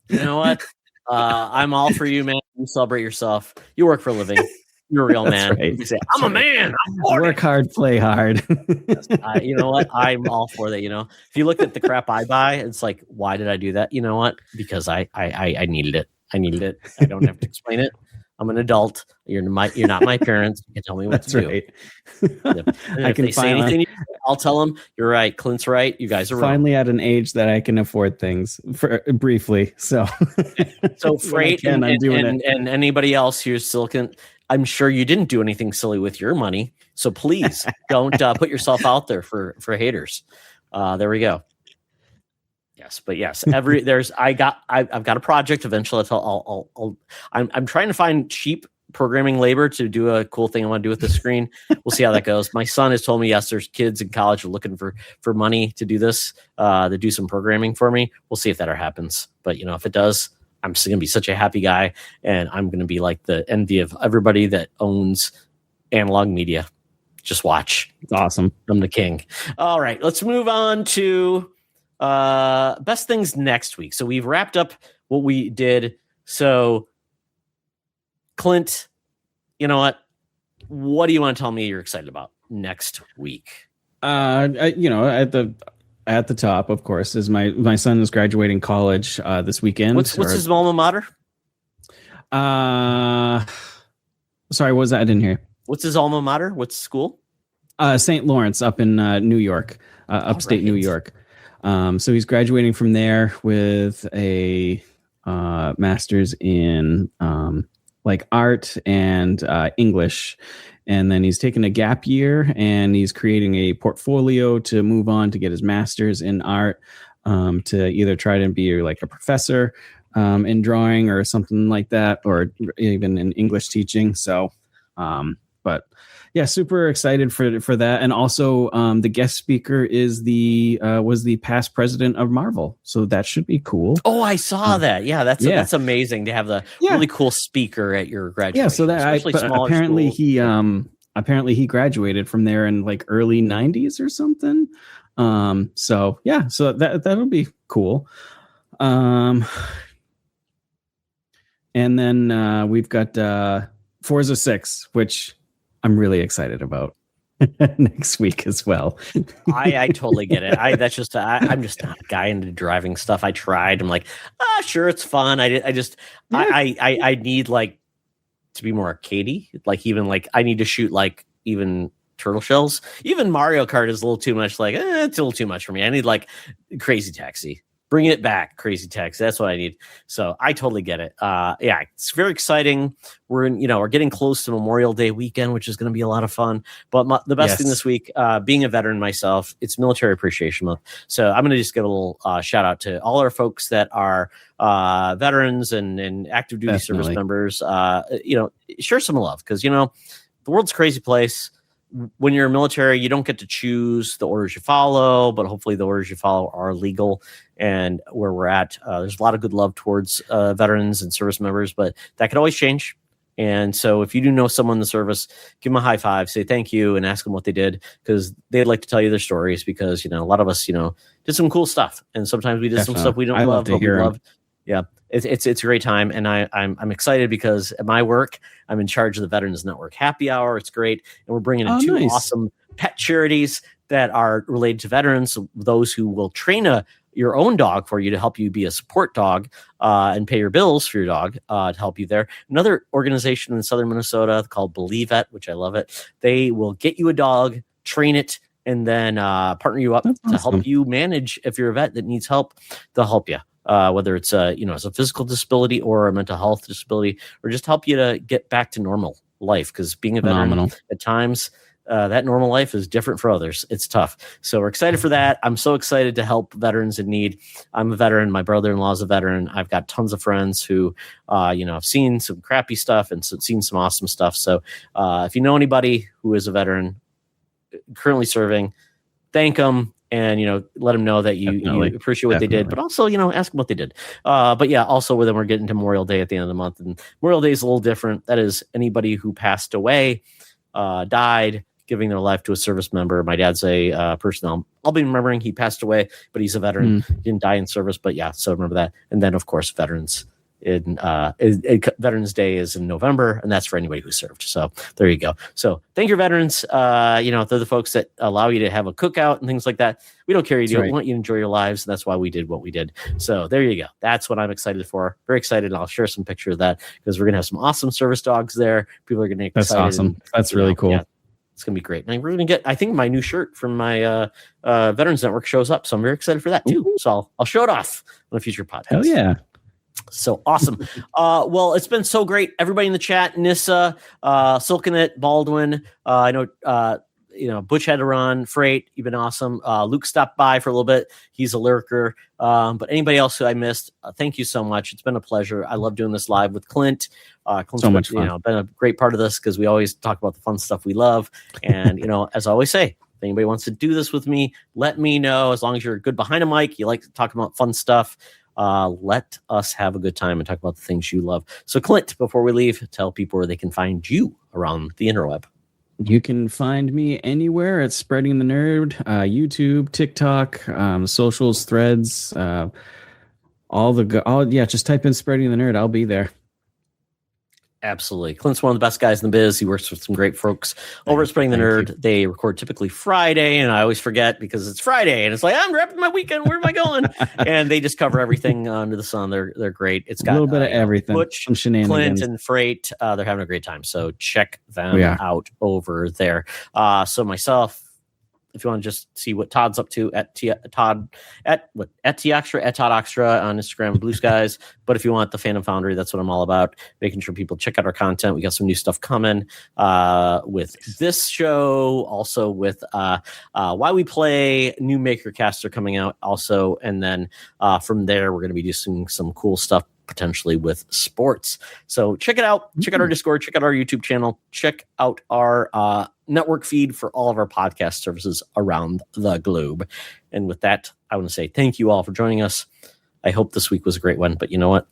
A: You know what? I'm all for you, man. You celebrate yourself. You work for a living. You're a real man.
B: Right.
A: You say, I'm a man.
B: Work hard, play hard.
A: You know what? I'm all for that. If you look at the crap I buy, it's like, why did I do that? You know what? Because I needed it. I needed it. I don't have to explain it. I'm an adult. You're not my parents. You can tell me what to do. Yep.
B: I can
A: say anything, I'll tell them, you're right. Clint's right. You guys are
B: finally at an age that I can afford things for briefly. So
A: Freight and anybody else who's Silicon, I'm sure you didn't do anything silly with your money. So please don't put yourself out there for haters. There we go. Yes, but yes, I've got a project eventually. I'm trying to find cheap programming labor to do a cool thing I want to do with the screen. We'll see how that goes. My son has told me, yes, there's kids in college who are looking for money to do this, to do some programming for me. We'll see if that ever happens. But if it does, I'm still gonna be such a happy guy, and I'm gonna be like the envy of everybody that owns analog media. Just watch.
B: It's awesome.
A: I'm the king. All right, let's move on to best things next week. So we've wrapped up what we did. So Clint, you know what do you want to tell me you're excited about next week?
B: At the top, of course, is my son is graduating college this weekend.
A: What's his alma mater?
B: Sorry, what was that? I didn't hear.
A: What's his alma mater? What's school?
B: St. Lawrence up in New York, upstate New York. So he's graduating from there with a master's in like art and English. And then he's taking a gap year and he's creating a portfolio to move on to get his master's in art, to either try to be like a professor in drawing or something like that, or even in English teaching. So, but yeah, super excited for that. And also the guest speaker is was the past president of Marvel. So that should be cool.
A: Oh, I saw that. Yeah, that's amazing to have the really cool speaker at your graduation.
B: Yeah, so that apparently he graduated from there in like early 90s or something. So that'll be cool. And then we've got Forza 6, which I'm really excited about next week as well.
A: I totally get it. I'm just not a guy into driving stuff. I tried. I'm like, sure, it's fun. I need like to be more arcadey. Like even like I need to shoot like even turtle shells. Even Mario Kart is a little too much. Like it's a little too much for me. I need like Crazy Taxi. Bring it back, Crazy Taxi. That's what I need. So I totally get it. It's very exciting. We're getting close to Memorial Day weekend, which is going to be a lot of fun. But the best thing this week, being a veteran myself, it's Military Appreciation Month. So I'm going to just give a little shout out to all our folks that are veterans and active duty service members. Share some love because the world's a crazy place. When you're military, you don't get to choose the orders you follow, but hopefully the orders you follow are legal. And where we're at, there's a lot of good love towards veterans and service members, but that could always change. And so if you do know someone in the service, give them a high five, say thank you, and ask them what they did, because they'd like to tell you their stories, because, a lot of us, did some cool stuff. And sometimes we did some stuff we don't love, but we love. Yeah, it's a great time. And I'm excited because at my work, I'm in charge of the Veterans Network Happy Hour. It's great. And we're bringing in two awesome pet charities that are related to veterans, those who will train your own dog for you to help you be a support dog and pay your bills for your dog to help you there. Another organization in southern Minnesota called Believe It, which I love it. They will get you a dog, train it, and then partner you up to help you manage if you're a vet that needs help. They'll help you. Whether it's as a physical disability or a mental health disability, or just help you to get back to normal life. Because being a veteran at times, that normal life is different for others. It's tough. So we're excited for that. I'm so excited to help veterans in need. I'm a veteran. My brother-in-law is a veteran. I've got tons of friends who, have seen some crappy stuff and seen some awesome stuff. So if you know anybody who is a veteran currently serving, thank them. And, let them know that you appreciate what they did, but also, ask them what they did. Also then we're getting to Memorial Day at the end of the month, and Memorial Day is a little different. That is anybody who passed away, died, giving their life to a service member. My dad's a person I'll be remembering. He passed away, but he's a veteran. He didn't die in service, but so remember that. And then of course, veterans Veterans Day is in November, and that's for anybody who served. So there you go. So thank your veterans. They're the folks that allow you to have a cookout and things like that. We don't care. We want you to enjoy your lives. And that's why we did what we did. So there you go. That's what I'm excited for. Very excited. I'll share some pictures of that because we're going to have some awesome service dogs there. People are going to get excited.
B: That's awesome. That's really cool. Yeah,
A: it's going to be great. And we're going to get, I think my new shirt from my Veterans Network shows up. So I'm very excited for that too. Ooh. So I'll show it off on a future podcast.
B: Hell yeah.
A: So awesome. Well, it's been so great. Everybody in the chat, Nissa, Silkenet, Baldwin. I know Butch had to run. Freight, you've been awesome. Luke stopped by for a little bit. He's a lurker. But anybody else who I missed, thank you so much. It's been a pleasure. I love doing this live with Clint. Clint's
B: so much fun.
A: Been a great part of this because we always talk about the fun stuff we love. And, as I always say, if anybody wants to do this with me, let me know. As long as you're good behind a mic, you like to talk about fun stuff. Let us have a good time and talk about the things you love. So, Clint, before we leave, tell people where they can find you around the interweb.
B: You can find me anywhere at Spreading the Nerd, YouTube, TikTok, socials, threads, just type in Spreading the Nerd. I'll be there.
A: Absolutely. Clint's one of the best guys in the biz. He works with some great folks over at Spreading the Nerd. They record typically Friday, and I always forget because it's Friday, and it's like, I'm wrapping my weekend. Where am I going? And they just cover everything under the sun. They're great. It's got
B: a little bit of everything.
A: Butch,
B: some shenanigans.
A: Clint, and Freight. They're having a great time. So check them out over there. So myself, if you want to just see what Todd's up to at Todd Oxtra on Instagram, Blue Skies. But if you want the Phantom Foundry, that's what I'm all about. Making sure people check out our content. We got some new stuff coming with this show, also with Why We Play, new Makercasts are coming out also. And then from there, we're going to be doing some cool stuff potentially with sports. So check it out. Check out our Discord. Check out our YouTube channel. Check out our network feed for all of our podcast services around the globe. And with that, I want to say thank you all for joining us. I hope this week was a great one, but you know what?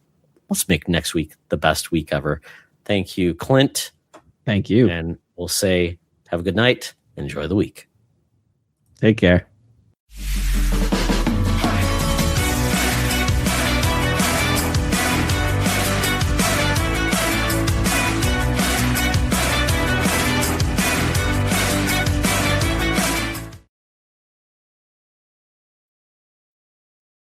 A: Let's make next week the best week ever. Thank you, Clint.
B: Thank you.
A: And we'll say have a good night. Enjoy the week.
B: Take care.